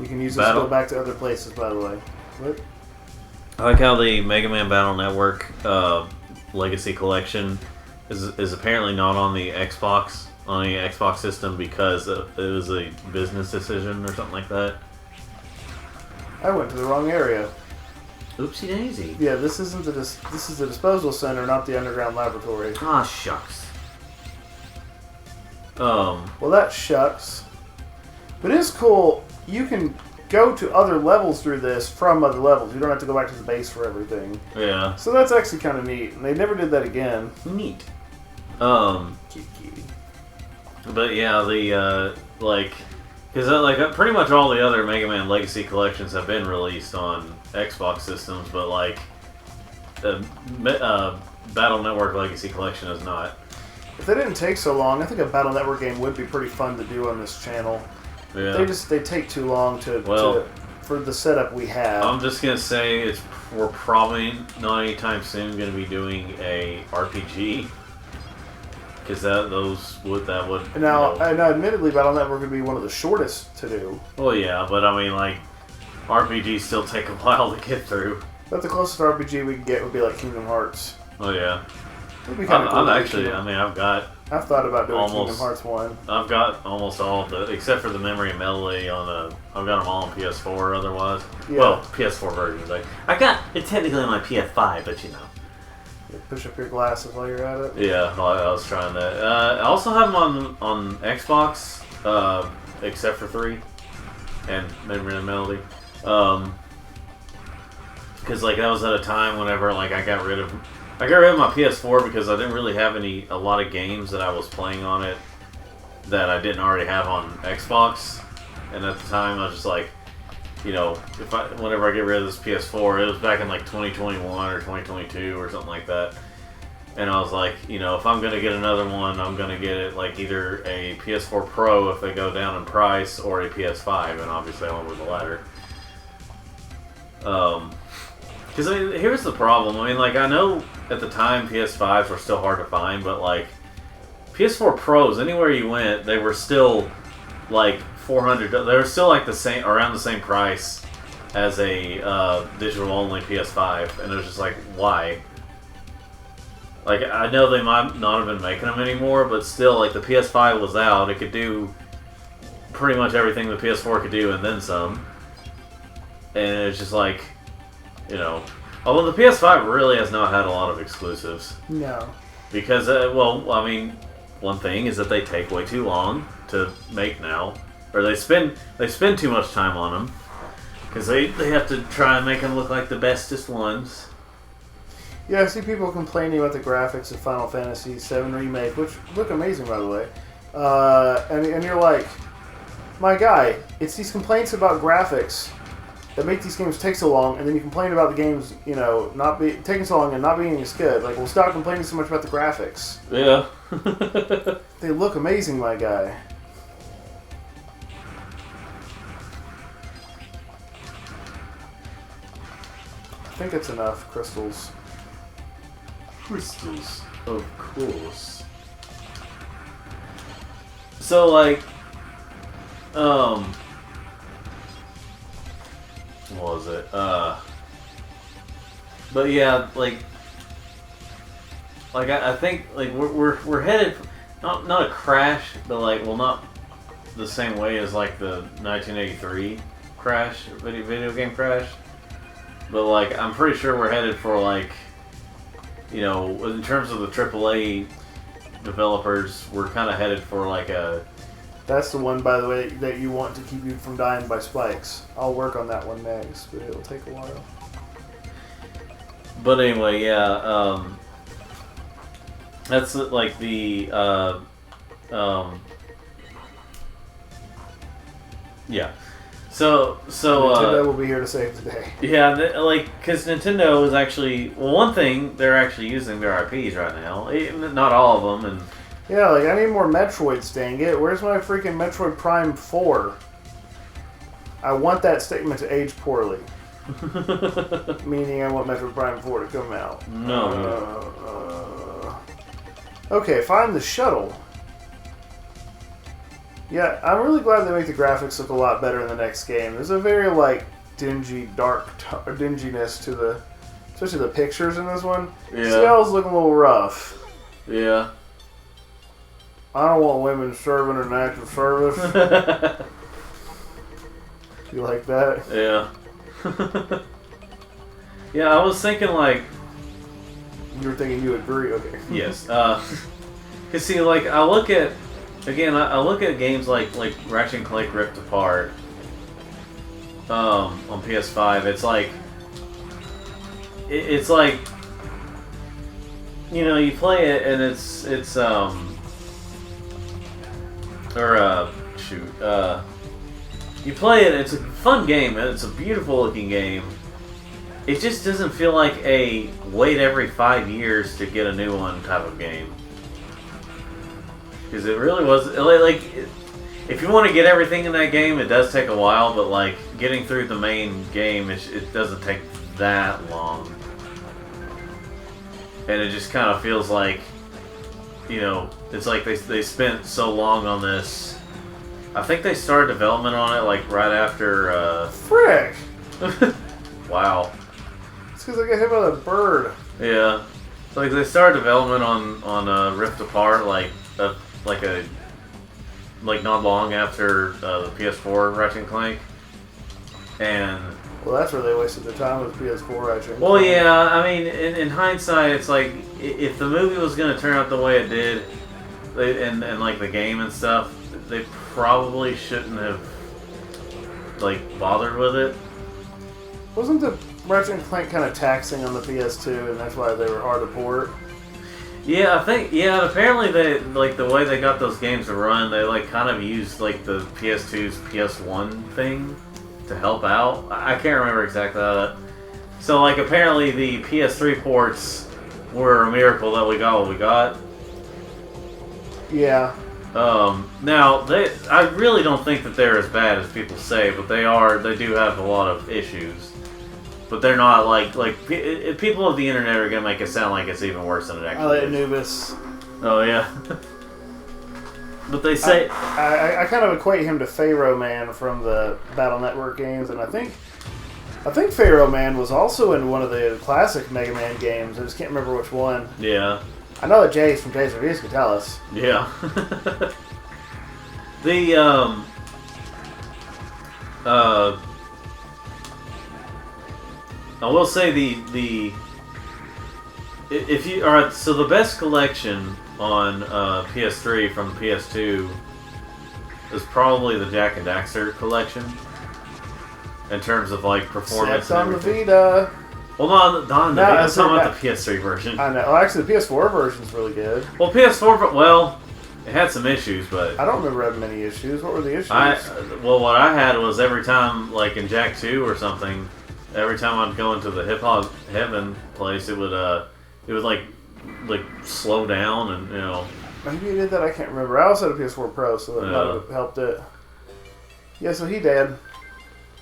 you can use this to go back to other places, by the way. What? I like how the Mega Man Battle Network Legacy Collection is apparently not on the Xbox system because it was a business decision or something like that. I went to the wrong area. Oopsie daisy. Yeah, this isn't this is the disposal center, not the underground laboratory. Ah, shucks. Well, that shucks. But it is cool. You can go to other levels through this from other levels. You don't have to go back to the base for everything. Yeah. So that's actually kind of neat. And they never did that again. Neat. Kitty. But yeah, the because pretty much all the other Mega Man Legacy collections have been released on Xbox systems, but the Battle Network Legacy Collection is not. If they didn't take so long, I think a Battle Network game would be pretty fun to do on this channel. Yeah. They take too long for the setup we have. I'm just gonna say we're probably not anytime soon gonna be doing a RPG. Because that would now, admittedly, Battle Network would be one of the shortest to do. Well, yeah, but I mean, RPGs still take a while to get through. But the closest RPG we can get would be like Kingdom Hearts. Oh yeah. It'd be kind of cool. I've thought about doing Kingdom Hearts 1. I've got almost all of the, except for the Memory and Melody I've got them all on PS4 otherwise. Yeah. Well, PS4 versions. I got it technically on my PS5, but you know. Push up your glasses while you're at it. Yeah, I was trying that. I also have them on Xbox, except for 3 and Memory and Melody. Because like that was at a time whenever like I got rid of my PS4 because I didn't really have a lot of games that I was playing on it that I didn't already have on Xbox, and at the time I was just like, you know, whenever I get rid of this PS4, it was back in like 2021 or 2022 or something like that. And I was like, you know, if I'm going to get another one, I'm going to get it like either a PS4 Pro if they go down in price or a PS5, and obviously I went with the latter. Because I mean, here's the problem. I mean, like, I know at the time PS5s were still hard to find, but like PS4 Pros, anywhere you went, they were still like $400. They were still like around the same price as a digital only PS5, and it was just like, why? Like, I know they might not have been making them anymore, but still, like, the PS5 was out. It could do pretty much everything the PS4 could do and then some. And it's just like, you know... Although the PS5 really has not had a lot of exclusives. No. Because, well, I mean, one thing is that they take way too long to make now. Or they spend too much time on them. Because they have to try and make them look like the bestest ones. Yeah, I see people complaining about the graphics of Final Fantasy VII Remake, which look amazing, by the way. And you're like, my guy, it's these complaints about graphics that make these games take so long, and then you complain about the games, you know, taking so long and not being as good. Like, well, stop complaining so much about the graphics. Yeah. They look amazing, my guy. I think it's enough crystals. Crystals, of course. So, like, what was it? But yeah, like I think like we're headed not a crash, but like, well, not the same way as like the 1983 crash, video game crash, but like I'm pretty sure we're headed for like, you know, in terms of the AAA developers, we're kind of headed for like a... That's the one, by the way, that you want to keep you from dying by spikes. I'll work on that one next, but it'll take a while. But anyway, yeah, that's like the, yeah. So Nintendo will be here to save the day. Yeah, like, because Nintendo is actually, well, one thing, they're actually using their IPs right now. Not all of them, and... Yeah, like, I need more Metroids, dang it. Where's my freaking Metroid Prime 4? I want that statement to age poorly. Meaning I want Metroid Prime 4 to come out. No. Okay, find the shuttle. Yeah, I'm really glad they make the graphics look a lot better in the next game. There's a very, like, dingy, dinginess to the... Especially the pictures in this one. Yeah. CL's looking a little rough. Yeah. I don't want women serving in active service. You like that? Yeah. Yeah, I was thinking, like... You were thinking you agree? Okay. Yes. Because, see, like, I look at... Again, I look at games like Ratchet and Clank Rift Apart on PS5. It's like, you know, you play it and you play it. It's a fun game. It's a beautiful looking game. It just doesn't feel like a wait every 5 years to get a new one type of game. Because it really was, like, if you want to get everything in that game, it does take a while, but, like, getting through the main game, it doesn't take that long. And it just kind of feels like, you know, it's like they spent so long on this. I think they started development on it, like, right after, Frick! Wow. It's because I got hit by a bird. Yeah. Like, they started development on Rift Apart, like not long after the PS4 Ratchet and Clank, and well, that's where they wasted their time with PS4 Ratchet. Well, yeah, I mean, in hindsight, it's like if the movie was going to turn out the way it did, and like the game and stuff, they probably shouldn't have like bothered with it. Wasn't the Ratchet and Clank kind of taxing on the PS2, and that's why they were hard to port? Yeah, I think. Yeah, apparently they like the way they got those games to run. They like kind of used like the PS2's PS1 thing to help out. I can't remember exactly how that. So like apparently the PS3 ports were a miracle that we got what we got. Yeah. Now I really don't think that they're as bad as people say, but they are. They do have a lot of issues. But they're not people of the internet are gonna make it sound like it's even worse than it actually is. Anubis. Oh yeah. But they say I kind of equate him to Pharaoh Man from the Battle Network games, and I think Pharaoh Man was also in one of the classic Mega Man games. I just can't remember which one. yeah, I know that Jay from Jay's Reviews could tell us. yeah. The I will say if you alright, so the best collection on PS3 from PS2 is probably the Jak and Daxter collection in terms of like performance. Except on the Vita. Well, not on the Vita. I'm talking about that- the PS3 version. I know. Well, actually, the PS4 version's really good. Well, PS4, but well, it had some issues, but I don't remember having many issues. What were the issues? what I had was every time, like in Jak 2 or something, every time I'd go into the Hip Hop Heaven place, it would like slow down and Maybe you did that. I can't remember. I also had a PS4 Pro, so that might have helped it. Yeah, so he did.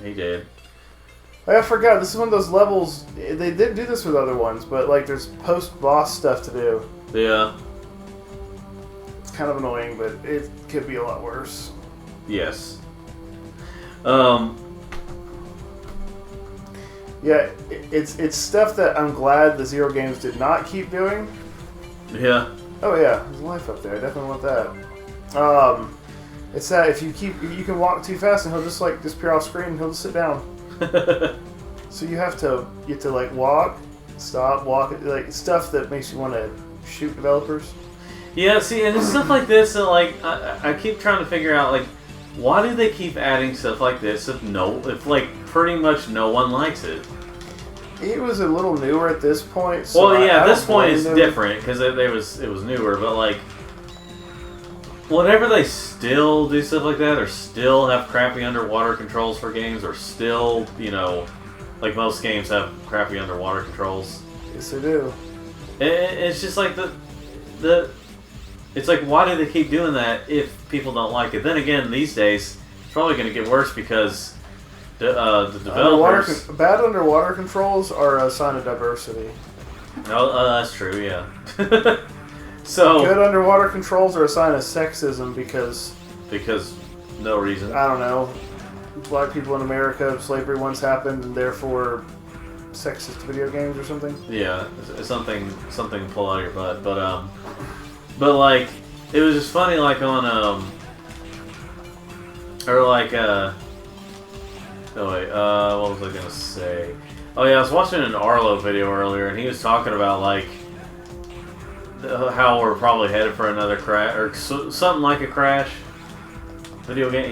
He did. I forgot. This is one of those levels. They did do this with other ones, but like there's post-boss stuff to do. Yeah. It's kind of annoying, but it could be a lot worse. Yes. Yeah, it's stuff that I'm glad the Zero Games did not keep doing. Yeah. Oh yeah, there's life up there. I definitely want that. It's that if you can walk too fast and he'll just like disappear off screen. He'll just sit down. So you have to like walk, stop, walk, like stuff that makes you want to shoot developers. Yeah. See, and it's stuff like this that like I keep trying to figure out like why do they keep adding stuff like this if like pretty much no one likes it. It was a little newer at this point. So well, yeah, at this point it's different because it was newer, but like, whenever they still do stuff like that, or still have crappy underwater controls for games, or still, like most games have crappy underwater controls. Yes, they do. It's just like it's like why do they keep doing that if people don't like it? Then again, these days it's probably going to get worse because the developers... Bad underwater controls are a sign of diversity. Oh, that's true, yeah. So good underwater controls are a sign of sexism because no reason. I don't know. Black people in America, slavery once happened, and therefore sexist video games or something. Yeah, it's something to pull out of your butt. But like, it was just funny, like on what was I gonna say? Oh yeah, I was watching an Arlo video earlier, and he was talking about like how we're probably headed for another crash or something like a crash. Video game,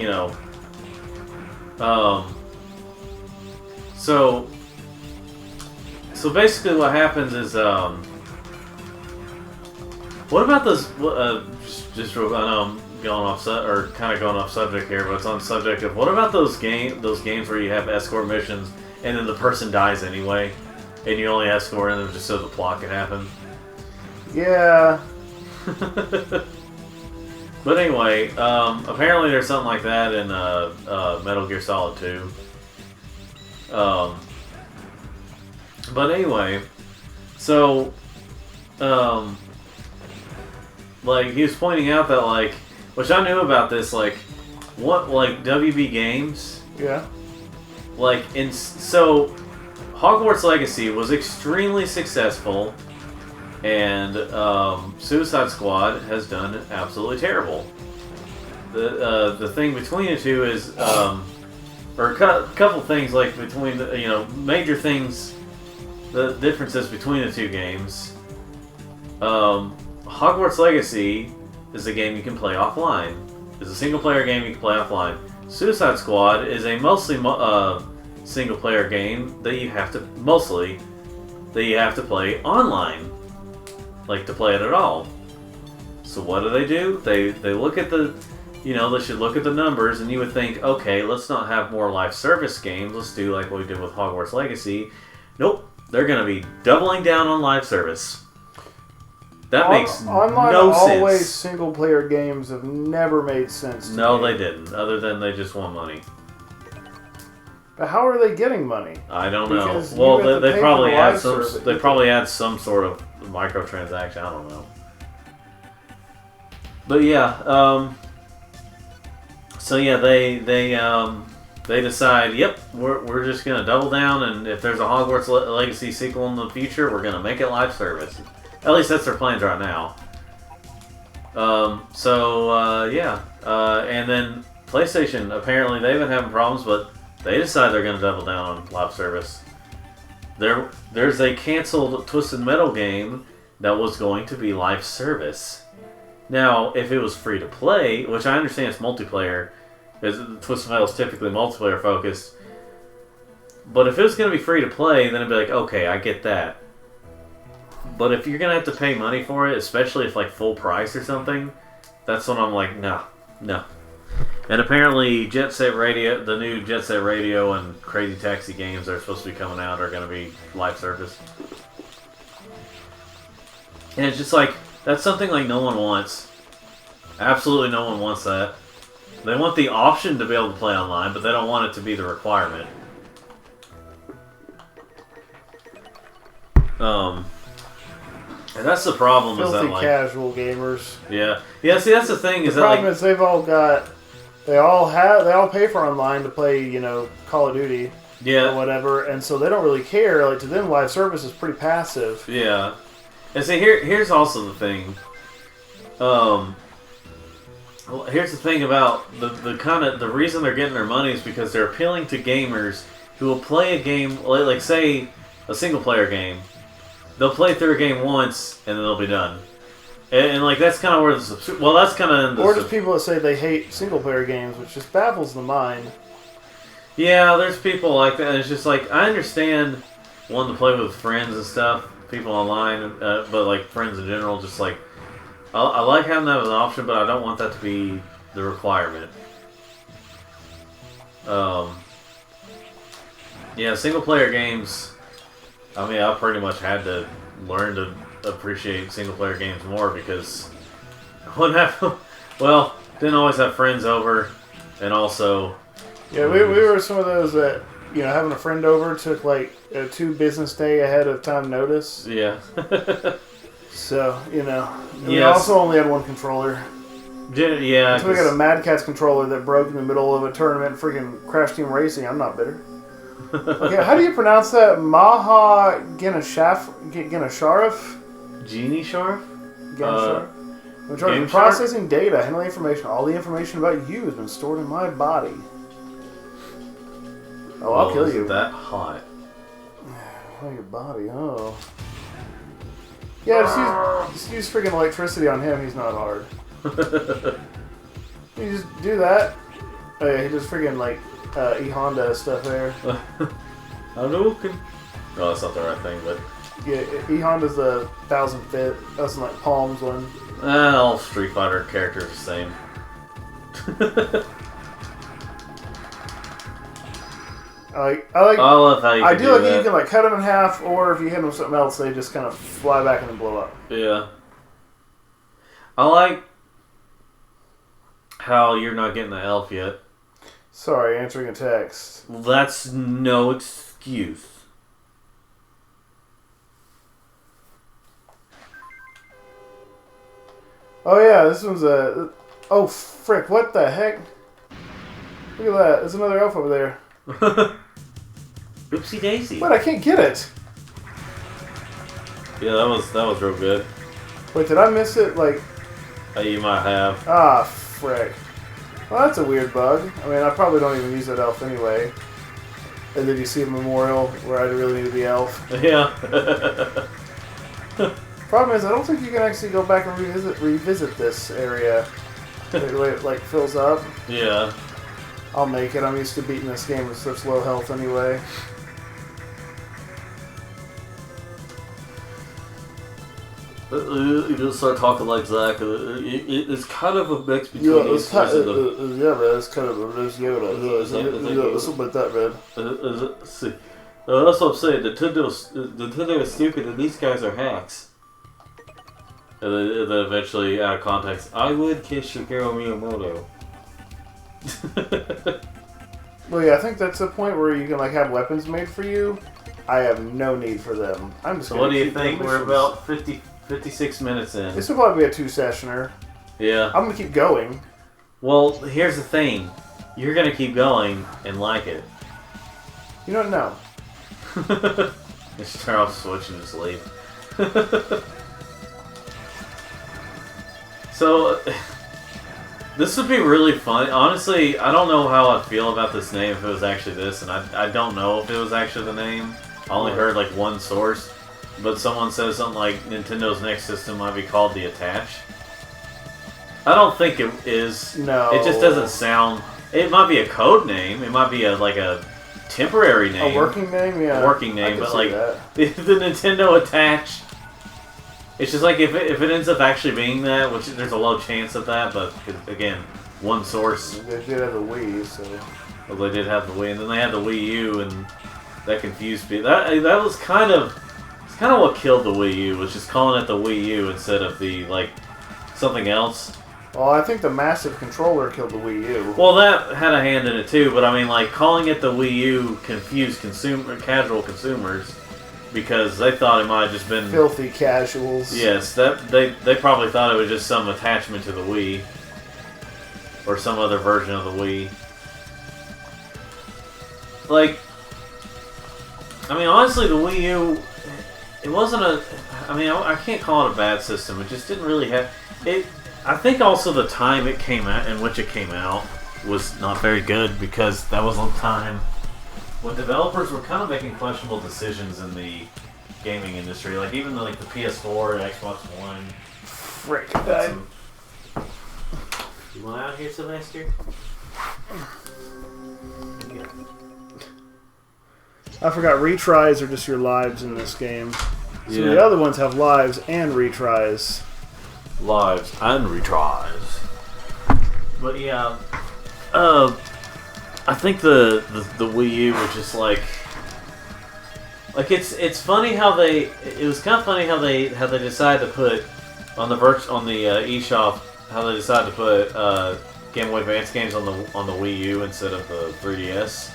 So basically, what happens is what about those? Just I know I'm going off subject here, but it's on subject of what about those games where you have escort missions and then the person dies anyway, and you only escort them just so the plot can happen. Yeah. But anyway, apparently there's something like that in Metal Gear Solid 2. But anyway, so like he was pointing out that like, which I knew about this, like what like WB Games. Yeah. Like so Hogwarts Legacy was extremely successful, and Suicide Squad has done absolutely terrible. The thing between the two is or a couple things like between the major things, the differences between the two games. Hogwarts Legacy is a game you can play offline. It's a single player game you can play offline. Suicide Squad is a mostly single player game that you have to play online, like to play it at all. So what do? They look at the, they should look at the numbers, and you would think, okay, let's not have more live service games. Let's do like what we did with Hogwarts Legacy. Nope, they're going to be doubling down on live service. That makes online no always sense. single player games have never made sense to No, me. they didn't. Other than they just want money. But how are they getting money? I don't know. Because you Well, have to they pay probably for the add live some. service. They probably add some sort of microtransaction. I don't know. But yeah. So yeah, they decide. Yep, we're just gonna double down, and if there's a Hogwarts Legacy sequel in the future, we're gonna make it live service. At least that's their plans right now. Yeah. And then PlayStation, apparently they've been having problems, but they decide they're going to double down on live service. There's a canceled Twisted Metal game that was going to be live service. Now, if it was free to play, which I understand it's multiplayer, because Twisted Metal is typically multiplayer focused, but if it was going to be free to play, then it'd be like, okay, I get that. But if you're going to have to pay money for it, especially if like full price or something, that's when I'm like, no. And apparently Jet Set Radio, the new Jet Set Radio and Crazy Taxi games that are supposed to be coming out are going to be live service. And it's just like, that's something like no one wants. Absolutely no one wants that. They want the option to be able to play online, but they don't want it to be the requirement. And that's the problem. Filthy is that like casual gamers. Yeah. See, that's the thing. The Is that problem like is they all pay for online to play, Call of Duty or yeah, whatever, and so they don't really care. Like to them, live service is pretty passive. yeah. And see, here's also the thing. Well, here's the thing about the reason they're getting their money is because they're appealing to gamers who will play a game, like say a single player game. They'll play through a game once and then they'll be done. And like that's kind of where that's kind of Or just people that say they hate single player games, which just baffles the mind. Yeah, there's people like that. And it's just like I understand wanting to play with friends and stuff, people online, but like friends in general, just like I like having that as an option, but I don't want that to be the requirement. Yeah, single player games. I mean, I pretty much had to learn to appreciate single player games more because didn't always have friends over, and also Yeah, we were some of those that having a friend over took like a 2 business day ahead of time notice. yeah. So we Yes. also only had one controller. Yeah. So we got a Mad Catz controller that broke in the middle of a tournament, freaking Crash Team Racing. I'm not bitter. Okay, how do you pronounce that? Maha Ganasharif? Genie Sharp? Ganasharif? I'm in charge Game of Shark? processing data, handling information. All the information about you has been stored in my body. Oh, I'll kill you. Is that hot? Oh, your body, oh. Yeah, just use freaking electricity on him. He's not hard. You just do that. Oh yeah, he just freaking like E-Honda stuff there. Hadouken. No, that's not the right thing, but Yeah, E-Honda's the 1,000 fit. That's like Palm's one. all Street Fighter characters are the same. I love how you I can do do like that. you can like cut them in half, or if you hit them with something else, they just kind of fly back and then blow up. Yeah. I like how you're not getting the elf yet. Sorry, answering a text. Well, that's no excuse. Oh yeah, this one's a. Oh frick! What the heck? Look at that. There's another elf over there. Oopsie daisy. Wait, I can't get it. Yeah, that was real good. Wait, did I miss it? Like, You might have. ah, frick. Well, that's a weird bug. I mean, I probably don't even use that elf anyway. And then you see a memorial where I really need to be elf. Yeah. Problem is, I don't think you can actually go back and revisit this area. The way it like fills up. Yeah. I'll make it. I'm used to beating this game with such low health anyway. You just start talking like Zach. It's kind of a mix between yeah, it's kind of, man. It's kind of a mix. Yeah, something like that, man. See, that's what I'm saying. Nintendo is stupid, and these guys are hacks. And then eventually, out of context, I would kiss Shigeru Miyamoto. Well, yeah, I think that's the point where you can like have weapons made for you. I have no need for them. I'm just. So what do you think? We're about 56 minutes in. This will probably be a 2-sessioner. Yeah. I'm gonna keep going. Well, here's the thing. You're gonna keep going and like it. You don't know. Just turn off the switch and just leave. So, this would be really fun. Honestly, I don't know how I'd feel about this name if it was actually this, and I don't know if it was actually the name. I only heard like one source, but someone says something like Nintendo's next system might be called the Attach. I don't think it is. No. It just doesn't sound... It might be a code name. It might be like a temporary name. A working name? Yeah. A working name, but like the Nintendo Attach... It's just like if it ends up actually being that, which there's a low chance of that, but again, one source. They did have the Wii, so. Well, they did have the Wii, and then they had the Wii U, and that confused me. That was kind of what killed the Wii U, was just calling it the Wii U instead of the like something else. Well, I think the massive controller killed the Wii U. Well, that had a hand in it too, but I mean, like calling it the Wii U confused casual consumers. Because they thought it might have just been... Filthy casuals. Yes, they probably thought it was just some attachment to the Wii. Or some other version of the Wii. Like... I mean, honestly, the Wii U... It wasn't a... I mean, I can't call it a bad system. It just didn't really have... I think also the time it came out, in which it came out, was not very good. Because that was a time... when developers were kind of making questionable decisions in the gaming industry, like even the PS4 and Xbox One. Frick. You want out here, Sylvester? I forgot, retries are just your lives in this game. So Yeah. the other ones have lives and retries. Lives and retries. But yeah, I think the Wii U was just like it's funny how it was kind of funny how they decided to put on the eShop how they decided to put Game Boy Advance games on the Wii U instead of the 3DS,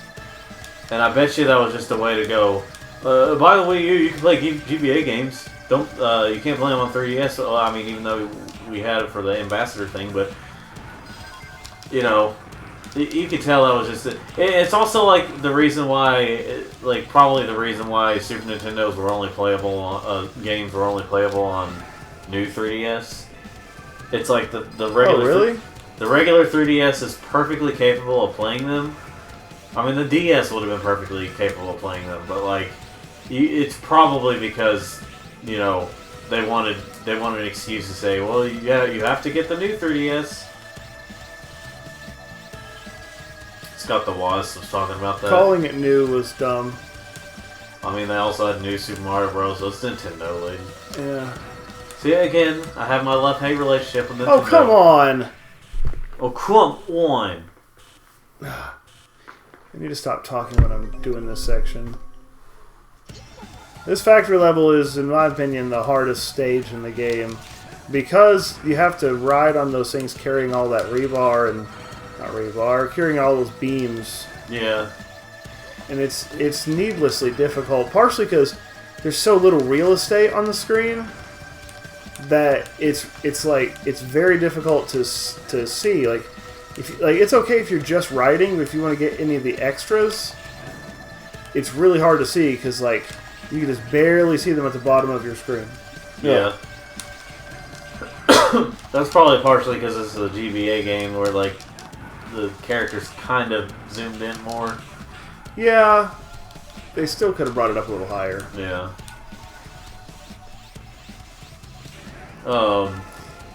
and I bet you that was just a way to go. Buy the Wii U, you can play GBA games. Don't you can't play them on 3DS. Well, I mean, even though we had it for the Ambassador thing, but you know. You could tell that was just... It's also like the reason why... Like probably the reason why Super Nintendos were only playable on... games were only playable on new 3DS. It's like the regular... Oh, really? The regular 3DS is perfectly capable of playing them. I mean, the DS would have been perfectly capable of playing them, but like... It's probably because, you know, they wanted an excuse to say, well, yeah, you have to get the new 3DS. Scott the Wasp was talking about that. Calling it new was dumb. I mean, they also had new Super Mario Bros. So it's Nintendo, lady. Yeah. See, again, I have my love-hate relationship with Nintendo. Oh, come on! Oh, come on! I need to stop talking when I'm doing this section. This factory level is, in my opinion, the hardest stage in the game. Because you have to ride on those things carrying all that rebar and... Not rebar, carrying all those beams. Yeah. And it's needlessly difficult, partially because there's so little real estate on the screen that it's very difficult to see. Like it's okay if you're just riding, but if you want to get any of the extras, it's really hard to see because like you can just barely see them at the bottom of your screen. Yeah. That's probably partially because this is a GBA game where like the characters kind of zoomed in more. Yeah, they still could have brought it up a little higher. Yeah.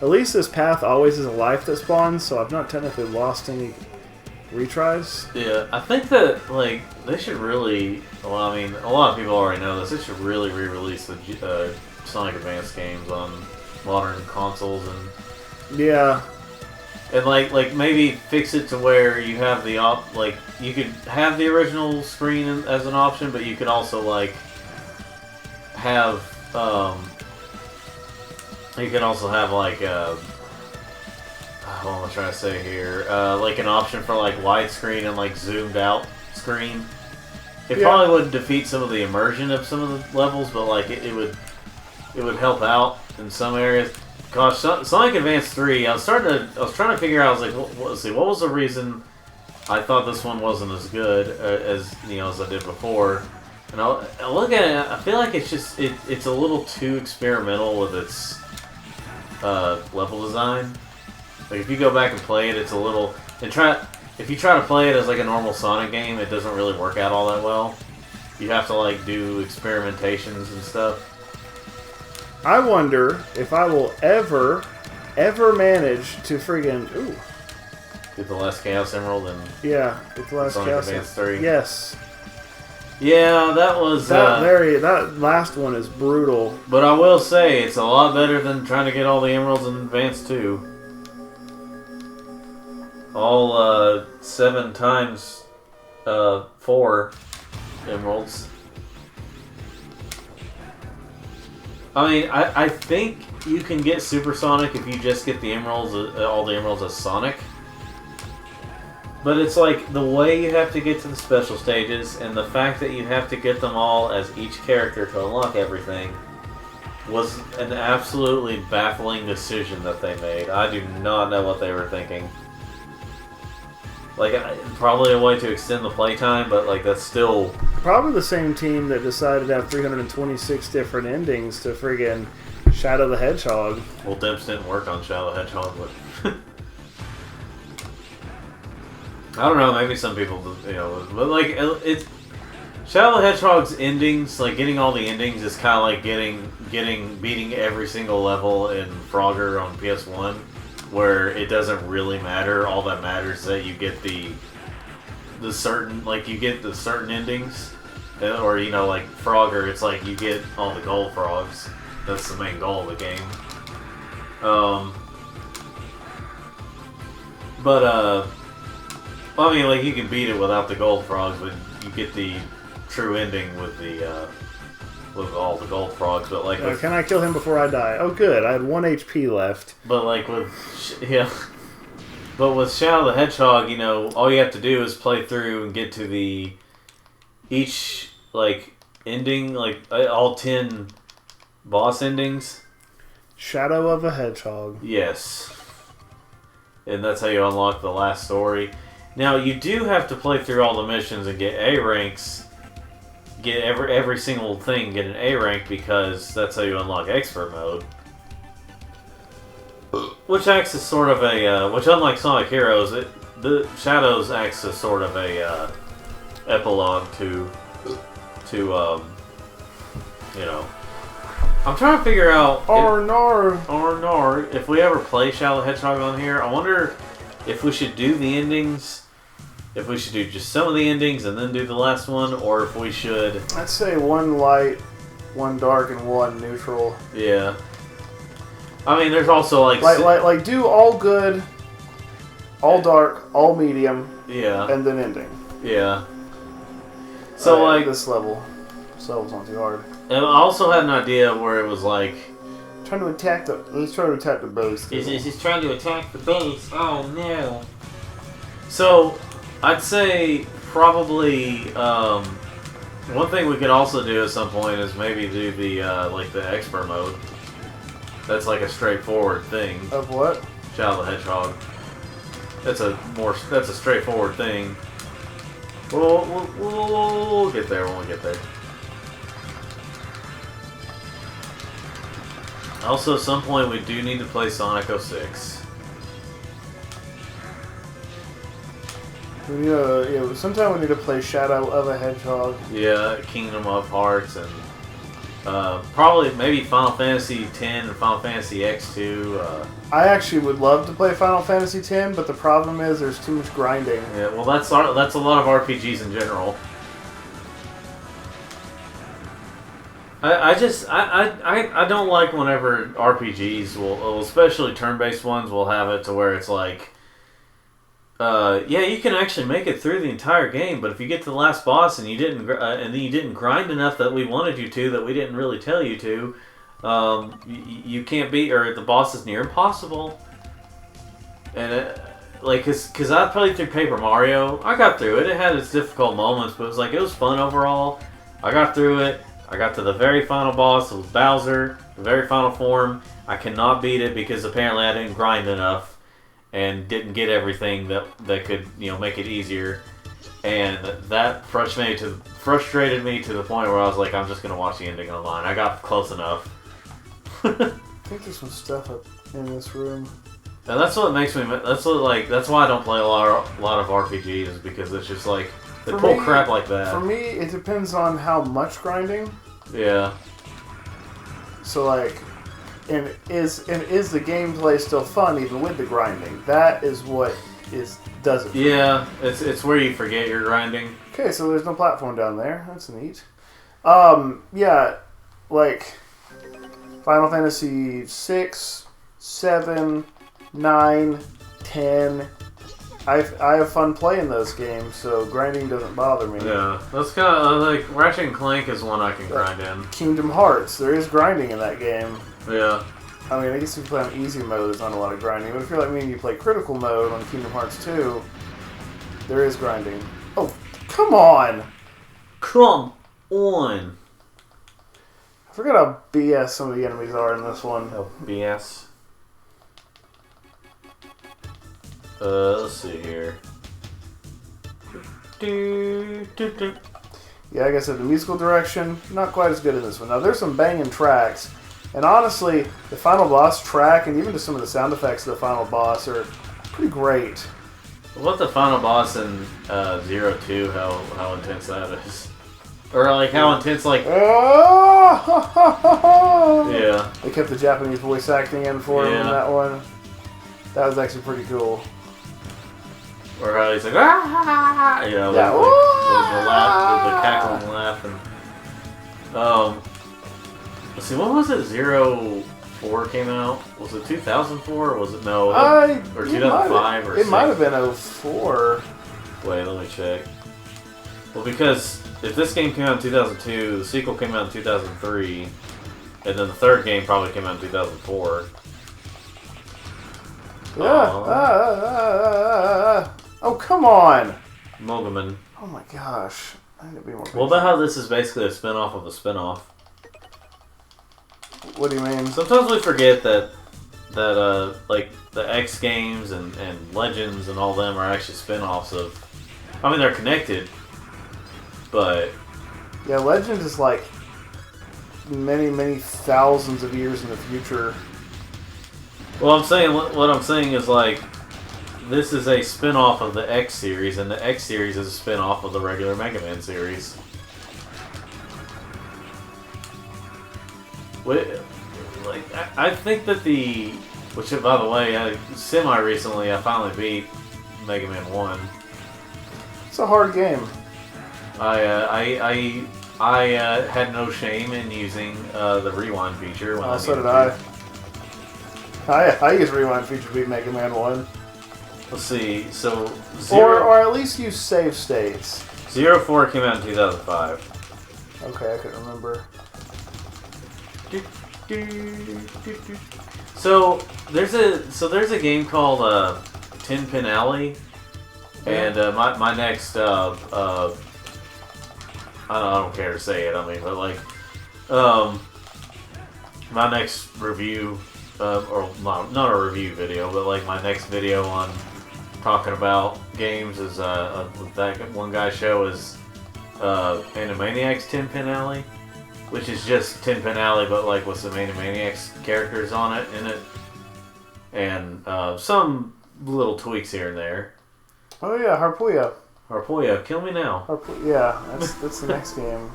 At least this path always has a life that spawns, so I've not technically lost any retries. Yeah, I think that like they should really. Well, I mean, a lot of people already know this. They should really re-release the Sonic Advance games on modern consoles Yeah. and like maybe fix it to where you have the like you could have the original screen as an option, but you could also like have you can also have like what am I trying to say here? Like an option for like widescreen and like zoomed out screen. It probably would defeat some of the immersion of some of the levels, but like it would help out in some areas. Gosh, Sonic Advance 3. I was trying to figure out. I was like, let's see, what was the reason I thought this one wasn't as good as as I did before? And I look at it, I feel like it's just it's a little too experimental with its level design. Like if you go back and play it, it's a little if you try to play it as like a normal Sonic game, it doesn't really work out all that well. You have to like do experimentations and stuff. I wonder if I will ever manage to friggin' Get the last Chaos Emerald and get the last Sonic Chaos Advance 3. Yes. Yeah, that was that last one is brutal. But I will say it's a lot better than trying to get all the emeralds in Advance 2. All 7 times 4 emeralds. I mean, I think you can get Supersonic if you just get the emeralds, all the emeralds as Sonic. But it's like the way you have to get to the special stages and the fact that you have to get them all as each character to unlock everything was an absolutely baffling decision that they made. I do not know what they were thinking. Like, probably a way to extend the playtime, but like that's still... Probably the same team that decided to have 326 different endings to friggin' Shadow the Hedgehog. Well, Dimps didn't work on Shadow the Hedgehog, but... I don't know, maybe some people, but like, it's... Shadow the Hedgehog's endings, like getting all the endings is kind of like beating every single level in Frogger on PS1, where it doesn't really matter. All that matters is that you get the certain, like you get the certain endings, or like Frogger, it's like you get all the gold frogs. That's the main goal of the game. I mean, like you can beat it without the gold frogs, but you get the true ending with with all the gold frogs. But like, can I kill him before I die? Oh, good. I had 1 HP left. But like with Shadow the Hedgehog, all you have to do is play through and get to each like ending, like all 10 boss endings. Shadow of a Hedgehog. Yes, and that's how you unlock the last story. Now, you do have to play through all the missions and get A ranks, get every single thing, get an A rank, because that's how you unlock Expert Mode. Which acts as sort of a, which unlike Sonic Heroes, the Shadows acts as sort of a epilogue to I'm trying to figure out if we ever play Shadow the Hedgehog on here. I wonder if we should do the endings. If we should do just some of the endings and then do the last one, or if we should... I'd say 1 light, 1 dark, and 1 neutral. Yeah. I mean, there's also like do all good, all dark, all medium, yeah, and then ending. Yeah. So like this level's not too hard. And I also had an idea where it was like He's trying to attack the base. He's trying to attack the base. Oh no. So I'd say probably one thing we could also do at some point is maybe do the like the expert mode. That's like a straightforward thing. Of what? Shadow the Hedgehog. That's a straightforward thing. We'll get there when we get there. Also, at some point, we do need to play Sonic 06. Sometime we need to play Shadow of a Hedgehog. Yeah, Kingdom of Hearts and Probably maybe Final Fantasy X and Final Fantasy X2. I actually would love to play Final Fantasy X, but the problem is there's too much grinding. Yeah, well, that's a lot of RPGs in general. I don't like whenever RPGs will, especially turn-based ones, will have it to where it's like, yeah, you can actually make it through the entire game, but if you get to the last boss and you didn't, and then you didn't grind enough that we wanted you to, that we didn't really tell you to, you can't beat, or the boss is near impossible. And cause I played through Paper Mario, I got through it. It had its difficult moments, but it was fun overall. I got through it. I got to the very final boss. It was Bowser, the very final form. I cannot beat it because apparently I didn't grind enough and didn't get everything that could make it easier. And that frustrated me to the point where I was like, I'm just gonna watch the ending online. I got close enough. I think there's some stuff up in this room. And that's what makes me. That's why I don't play a lot of RPGs, is because it's just like they pull crap like that. For me, it depends on how much grinding. Yeah. So like, and is the gameplay still fun even with the grinding? That is what does it. Yeah, it's where you forget you're grinding. Okay, so there's no platform down there. That's neat. Yeah, like Final Fantasy 6, 7, 9, 10. I have fun playing those games, so grinding doesn't bother me. Yeah, that's kind of like Ratchet and Clank is one I can grind in. Kingdom Hearts, there is grinding in that game. Yeah. I mean, I guess if you play on easy mode, there's not a lot of grinding. But if you're like me and you play critical mode on Kingdom Hearts 2, there is grinding. Oh, come on! Come on! I forgot how BS some of the enemies are in this one. Oh, BS. Let's see here. Yeah, like I said, the musical direction, not quite as good in this one. Now, there's some banging tracks. And honestly, the final boss track, and even just some of the sound effects of the final boss are pretty great. What the final boss in 02, how intense that is. Or like how intense, like... Yeah. They kept the Japanese voice acting in for him in that one. That was actually pretty cool. Or how he's like, ah! Yeah, the laugh, the cackling laugh. And, let's see, what was it? 04 came out? Was it 2004 or was it no? Or 2005 or it might have been 04. Wait, let me check. Well, because if this game came out in 2002, the sequel came out in 2003, and then the third game probably came out in 2004. Yeah. Oh, come on. Mogaman. Oh my gosh. I need to be more patient. Well, about how this is basically a spin-off of a spin-off. What do you mean? Sometimes we forget that like the X games and Legends and all them are actually spin-offs of... I mean, they're connected, but... Yeah, Legends is like many, many thousands of years in the future. Well, what I'm saying is like, this is a spin-off of the X series, and the X series is a spin-off of the regular Mega Man series. Like, I think that which by the way, semi-recently I finally beat Mega Man 1. It's a hard game. I had no shame in using the rewind feature when I so needed did I use rewind feature to beat Mega Man 1. Let's see, so... Or at least use save states. 04 came out in 2005. Okay, I couldn't remember. So there's a game called Tin Pin Alley, and my next I don't care to say it. I mean, but like my next review or not a review video, but like my next video on talking about games is that one guy's show is Animaniacs Tin Pin Alley. Which is just Tin Pin Alley, but like with some Animaniacs characters in it, and some little tweaks here and there. Oh yeah, Harpuya. Harpuya, kill me now. Yeah, that's the next game.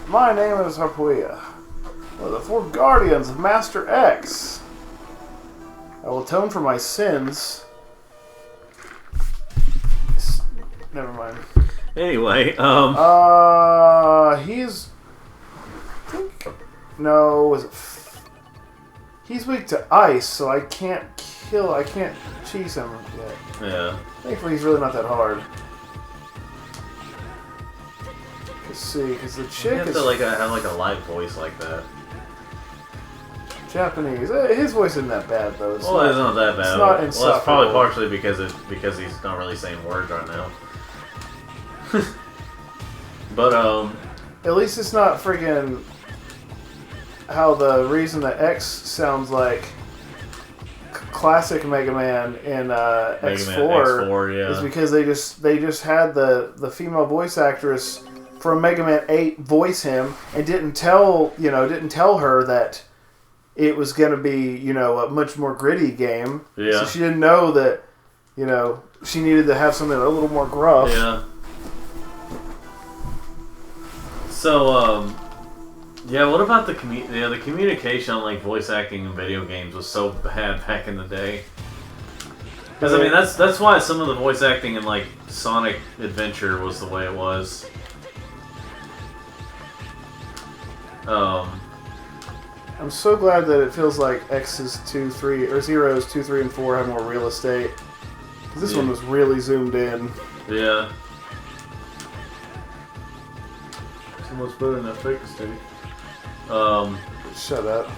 My name is Harpuya. For Guardians of Master X, I will atone for my sins. Never mind. Anyway, he's... No, was it... He's weak to ice, so I can't cheese him yet. yeah. Thankfully, he's really not that hard. Let's see, because the You chick have is to have a light voice like that. Japanese. His voice isn't that bad, though. It's not that bad. It's not Well, it's insufferable. probably partially because he's not really saying words right now. But At least it's not friggin' how the reason that X sounds like classic Mega Man in Mega Man X4 yeah. is because they just had the female voice actress from Mega Man 8 voice him and didn't tell her that it was going to be a much more gritty game. Yeah. So she didn't know that she needed to have something a little more gruff. Yeah. So, what about the communication on like voice acting in video games was so bad back in the day. Because I mean that's why some of the voice acting in like Sonic Adventure was the way it was. I'm so glad that it feels like X's 2, 3, or Zero's 2, 3, and 4 have more real estate. 'Cause this one was really zoomed in. Yeah. So much better than that fake estate. Shut up.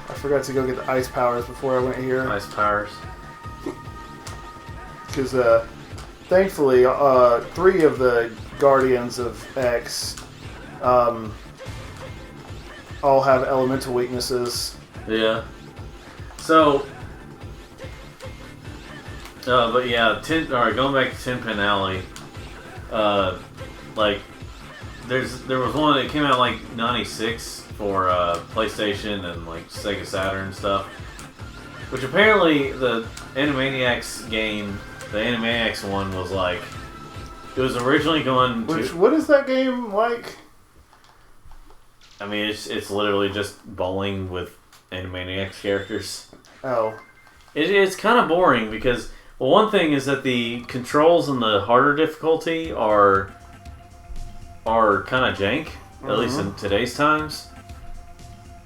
I forgot to go get the ice powers before I went here. Ice powers. Because thankfully, 3 of the Guardians of X all have elemental weaknesses. Yeah. So, but yeah, going back to Tin Pin Alley, there was one that came out like '96 for PlayStation and like Sega Saturn and stuff, which apparently the Animaniacs game, the Animaniacs one was like, it was originally going to... What is that game like? I mean, it's literally just bowling with Animaniacs characters. Oh. It's kind of boring because, well, one thing is that the controls and the harder difficulty are kind of jank, at least in today's times.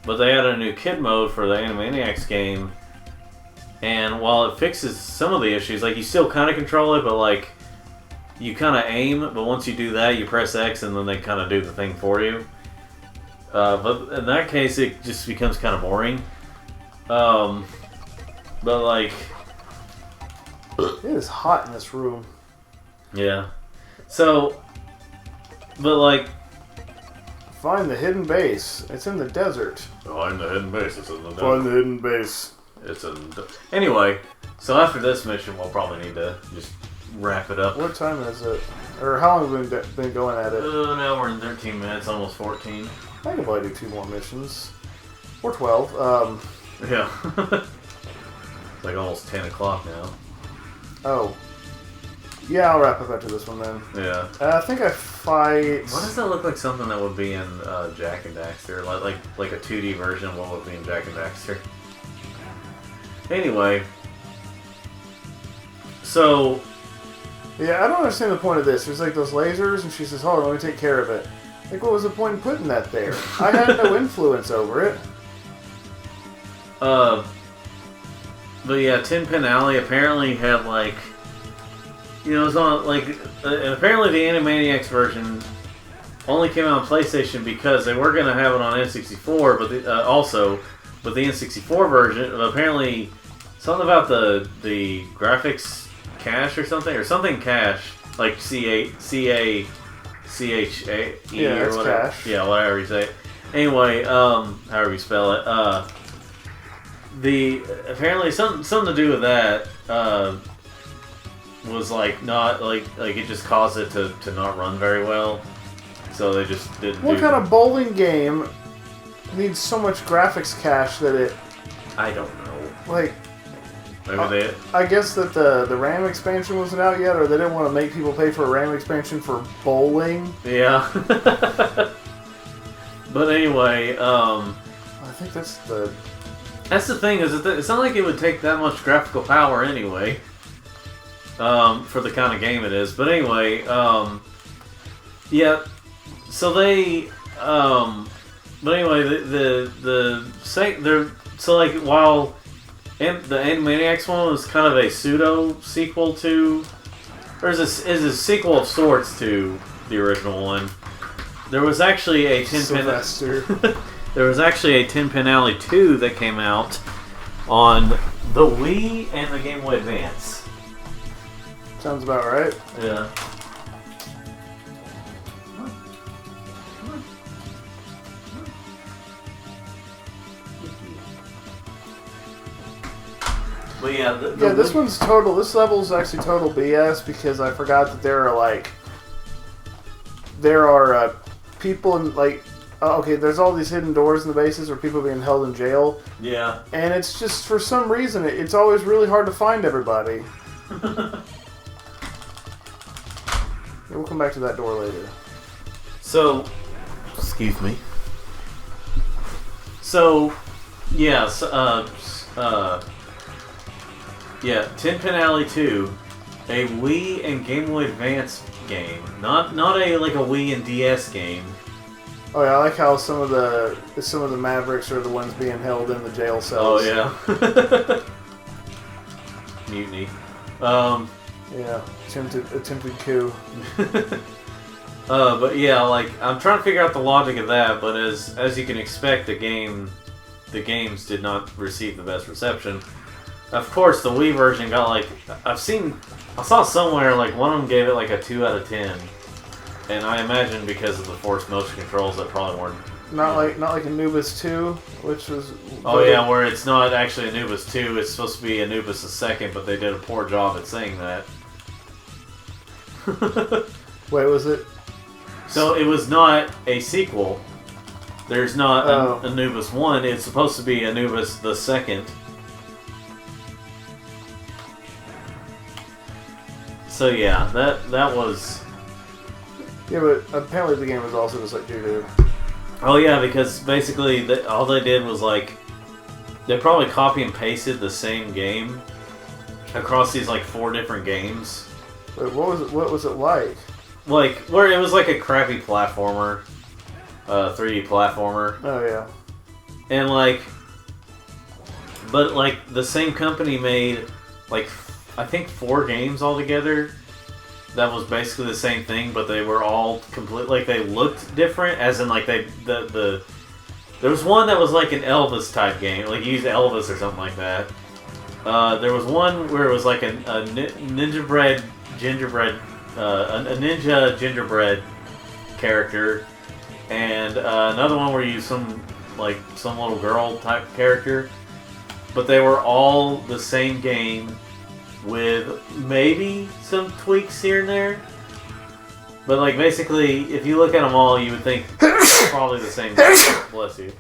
But they added a new kid mode for the Animaniacs game, and while it fixes some of the issues, like you still kind of control it, but like you kind of aim, but once you do that, you press X and then they kind of do the thing for you. But in that case, it just becomes kind of boring. But like, it is hot in this room. Yeah. So, but like, find the hidden base. It's in the desert. Find the hidden base. It's in the desert. Find the hidden base. It's in. Anyway, so after this mission, we'll probably need to just wrap it up. What time is it? Or how long have we been going at it? Now we're in 13 minutes, almost 14. I can probably do 2 more missions. Or 12. Yeah. It's like almost 10 o'clock now. Oh. Yeah, I'll wrap up after this one then. Yeah. I think I fight... Why does that look like something that would be in Jak and Daxter? Like a 2D version of what would be in Jak and Daxter. Anyway. So... Yeah, I don't understand the point of this. There's like those lasers, and she says, hold on, let me take care of it. Like, what was the point in putting that there? I had no influence over it. But yeah, Tin Pin Alley apparently had like... You know, it was on, like... and apparently the Animaniacs version only came out on PlayStation because they were going to have it on N64, but but the N64 version, apparently something about the graphics cache or something cache, like CACHAE Yeah, or it's whatever. cache. Yeah, whatever you say. Anyway, however you spell it, apparently something to do with that was like not like it just caused it to not run very well, so they just didn't. What kind of bowling game needs so much graphics cache that it... I don't know. Like... Maybe I guess that the RAM expansion wasn't out yet, or they didn't want to make people pay for a RAM expansion for bowling. Yeah. But anyway, I think that's the thing is it's not like it would take that much graphical power anyway. For the kind of game it is. But anyway, yeah. So they, but anyway, so like while the Animaniacs one was kind of a pseudo sequel to, or is a sequel of sorts to the original one. There was actually a there was actually a 10-Pin Alley 2 that came out on the Wii and the Game Boy Advance. sounds about right. Yeah. But yeah, this one's total. This level's actually total BS because I forgot that there are people in okay, there's all these hidden doors in the bases where people are being held in jail. Yeah. And it's just for some reason it's always really hard to find everybody. We'll come back to that door later. So, excuse me. So, yes, yeah, 10-Pin Alley 2, a Wii and Game Boy Advance game, not a like a Wii and DS game. Oh yeah, I like how some of the Mavericks are the ones being held in the jail cells. Oh yeah. Mutiny. Yeah, attempted coup. But yeah, like I'm trying to figure out the logic of that, but as you can expect, the games did not receive the best reception. Of course, the Wii version got I saw somewhere one of them gave it a 2 out of 10, and I imagine because of the forced motion controls that probably weren't. Not like Anubis 2, which was. Oh yeah, where it's not actually Anubis 2, it's supposed to be Anubis the second, but they did a poor job at saying that. Wait, was it? So it was not a sequel. There's not Anubis 1. It's supposed to be Anubis the second. So yeah, that was. Yeah, but apparently the game was also just doo-doo. Oh yeah, because basically all they did was they probably copy and pasted the same game across these 4 different games. Wait, what was it like? Where it was a crappy platformer, 3D platformer. Oh yeah. And but the same company made I think 4 games altogether. That was basically the same thing, but they were all complete. They looked different, as in there was one that was an Elvis type game, you used Elvis or something like that. There was one where it was a ninja gingerbread character, and another one where you used some little girl type character, but they were all the same game with maybe some tweaks here and there. But basically, if you look at them all, you would think probably the same game. Bless you.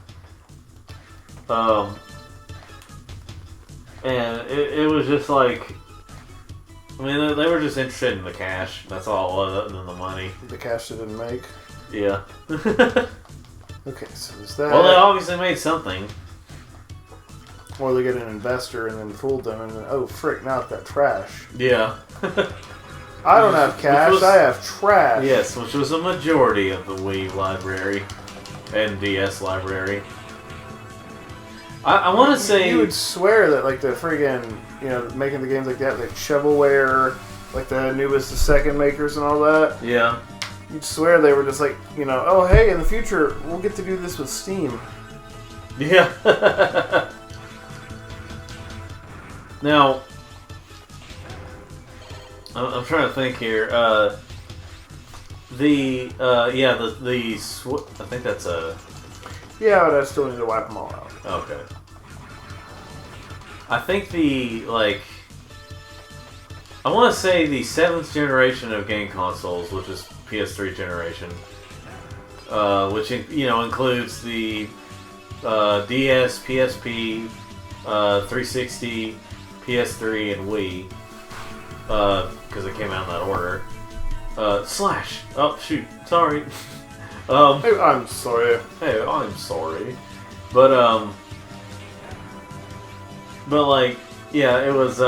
And it was just they were just interested in the cash. That's all it was, other than the money. The cash they didn't make? Yeah. Okay, so is that... Well, they obviously made something. Or they get an investor and then fooled them, and then, oh frick, now I've got trash. Yeah. I don't have cash, I have trash. Yes, which was a majority of the Wii library and DS library. I want to say... You would swear that, the friggin', making the games like that, shovelware, the Anubis the Second makers and all that. Yeah. You'd swear they were just oh hey, in the future, we'll get to do this with Steam. Yeah. Now, I'm trying to think here. I think that's a... Yeah, but I still need to wipe them all out. Okay. I think I want to say the 7th generation of game consoles, which is PS3 generation, which includes the DS, PSP, 360, PS3, and Wii, because it came out in that order. Slash. Oh shoot, sorry. Hey, I'm sorry. Hey, I'm sorry. But like, yeah, it was,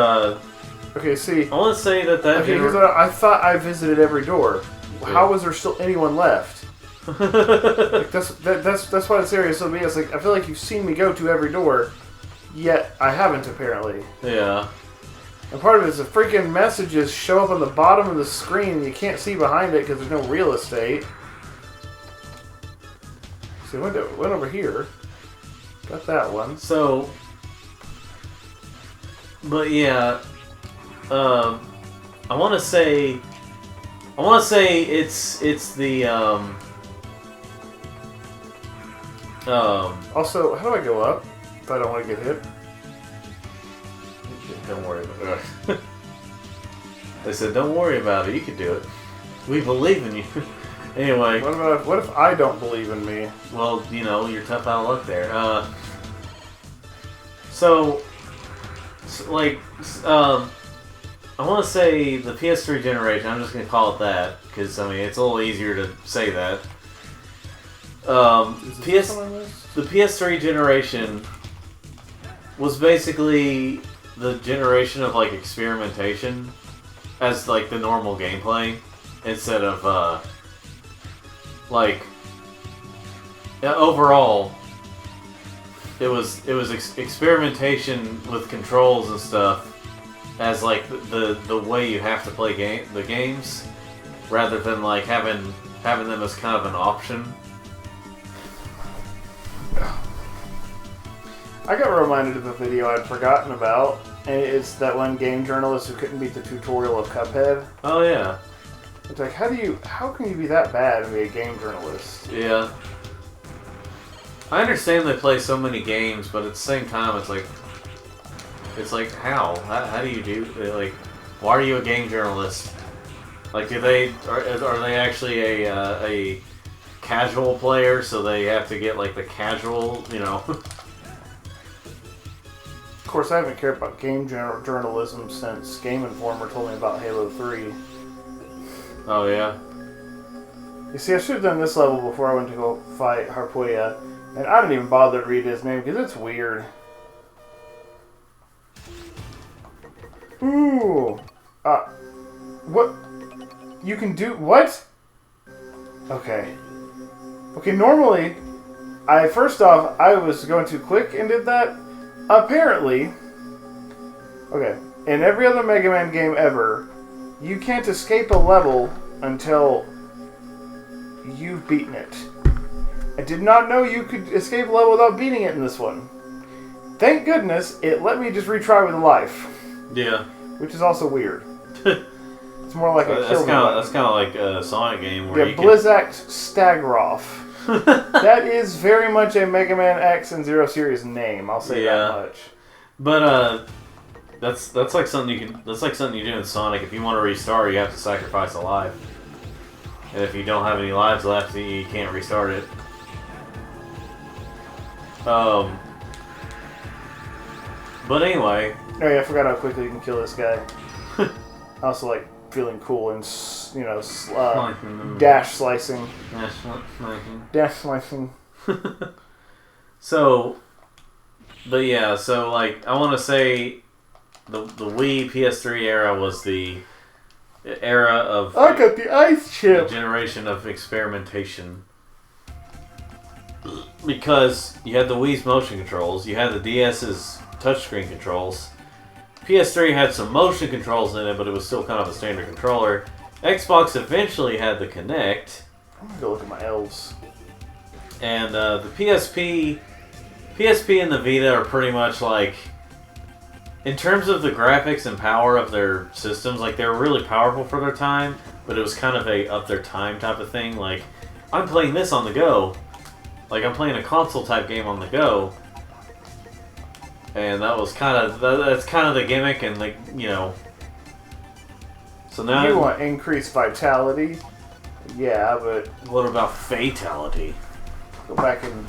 Okay, see. I want to say that Okay, here's what I thought I visited every door. Yeah. How was there still anyone left? Like, that's why it's serious to me. It's like, I feel like you've seen me go to every door, yet I haven't, apparently. Yeah. And part of it is the freaking messages show up on the bottom of the screen and you can't see behind it because there's no real estate. So went over here. Got that one. So, but yeah, I want to say it's the Also, how do I go up if I don't want to get hit? Don't worry about it. They said, don't worry about it. You can do it. We believe in you. Anyway. What if I don't believe in me? Well, you know, you're tough out of luck there. So like, I want to say the PS3 generation. I'm just going to call it that because I mean it's a little easier to say that. The PS3 generation was basically the generation of like experimentation as like the normal gameplay instead of like overall it was experimentation with controls and stuff as like the way you have to play the games rather than like having them as kind of an option. I got reminded of a video I'd forgotten about, and it's that one game journalist who couldn't beat the tutorial of Cuphead. Oh yeah. It's like, how can you be that bad and be a game journalist? Yeah. I understand they play so many games, but at the same time, it's like how do you do like? Why are you a game journalist? Like, are they actually a casual player? So they have to get like the casual, you know. Of course, I haven't cared about game journalism since Game Informer told me about Halo 3. Oh yeah. You see, I should have done this level before I went to go fight Harpoya, and I didn't even bother to read his name because it's weird. Ooh. What? You can do what? Okay. Okay, normally, first off, I was going too quick and did that. Apparently, okay, in every other Mega Man game ever, you can't escape a level until you've beaten it. I did not know you could escape a level without beating it in this one. Thank goodness it let me just retry with a life. Yeah. Which is also weird. It's more like a kill. That's kind of like a Sonic game where you Blizzak Stagroth. That is very much a Mega Man X and Zero Series name. I'll say that much. But that's like something you do in Sonic. If you want to restart, you have to sacrifice a life, and if you don't have any lives left, you can't restart it. But anyway. Oh yeah, I forgot how quickly you can kill this guy. I also like feeling cool and dash slicing. Dash slicing. So, but yeah, so like I want to say, the Wii PS3 era was the era of. I got the ice chip. The generation of experimentation. Because you had the Wii's motion controls, you had the DS's touchscreen controls. PS3 had some motion controls in it, but it was still kind of a standard controller. Xbox eventually had the Kinect. I'm gonna go look at my elves. And the PSP and the Vita are pretty much like, in terms of the graphics and power of their systems, like they were really powerful for their time, but it was kind of a of their time type of thing. Like, I'm playing this on the go. Like, I'm playing a console type game on the go. And that was that's kind of the gimmick, and like, you know. So now you want increased vitality, yeah, but what about fatality? Go back and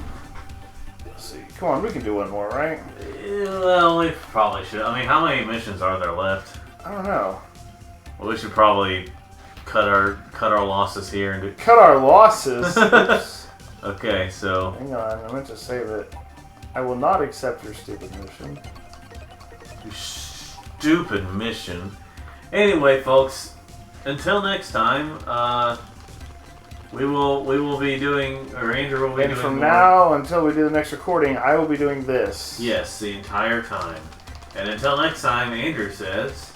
let's see. Come on, we can do one more, right? Well, we probably should. I mean, how many missions are there left? I don't know. Well, we should probably cut our losses here and do... Cut our losses. Oops. Okay, so Hang on, I meant to save it. I will not accept your stupid mission. you stupid mission. Anyway, folks, until next time, we will be doing, or Andrew will be And doing from more. now until we do the next recording, I will be doing this. Yes, the entire time. And until next time, Andrew says.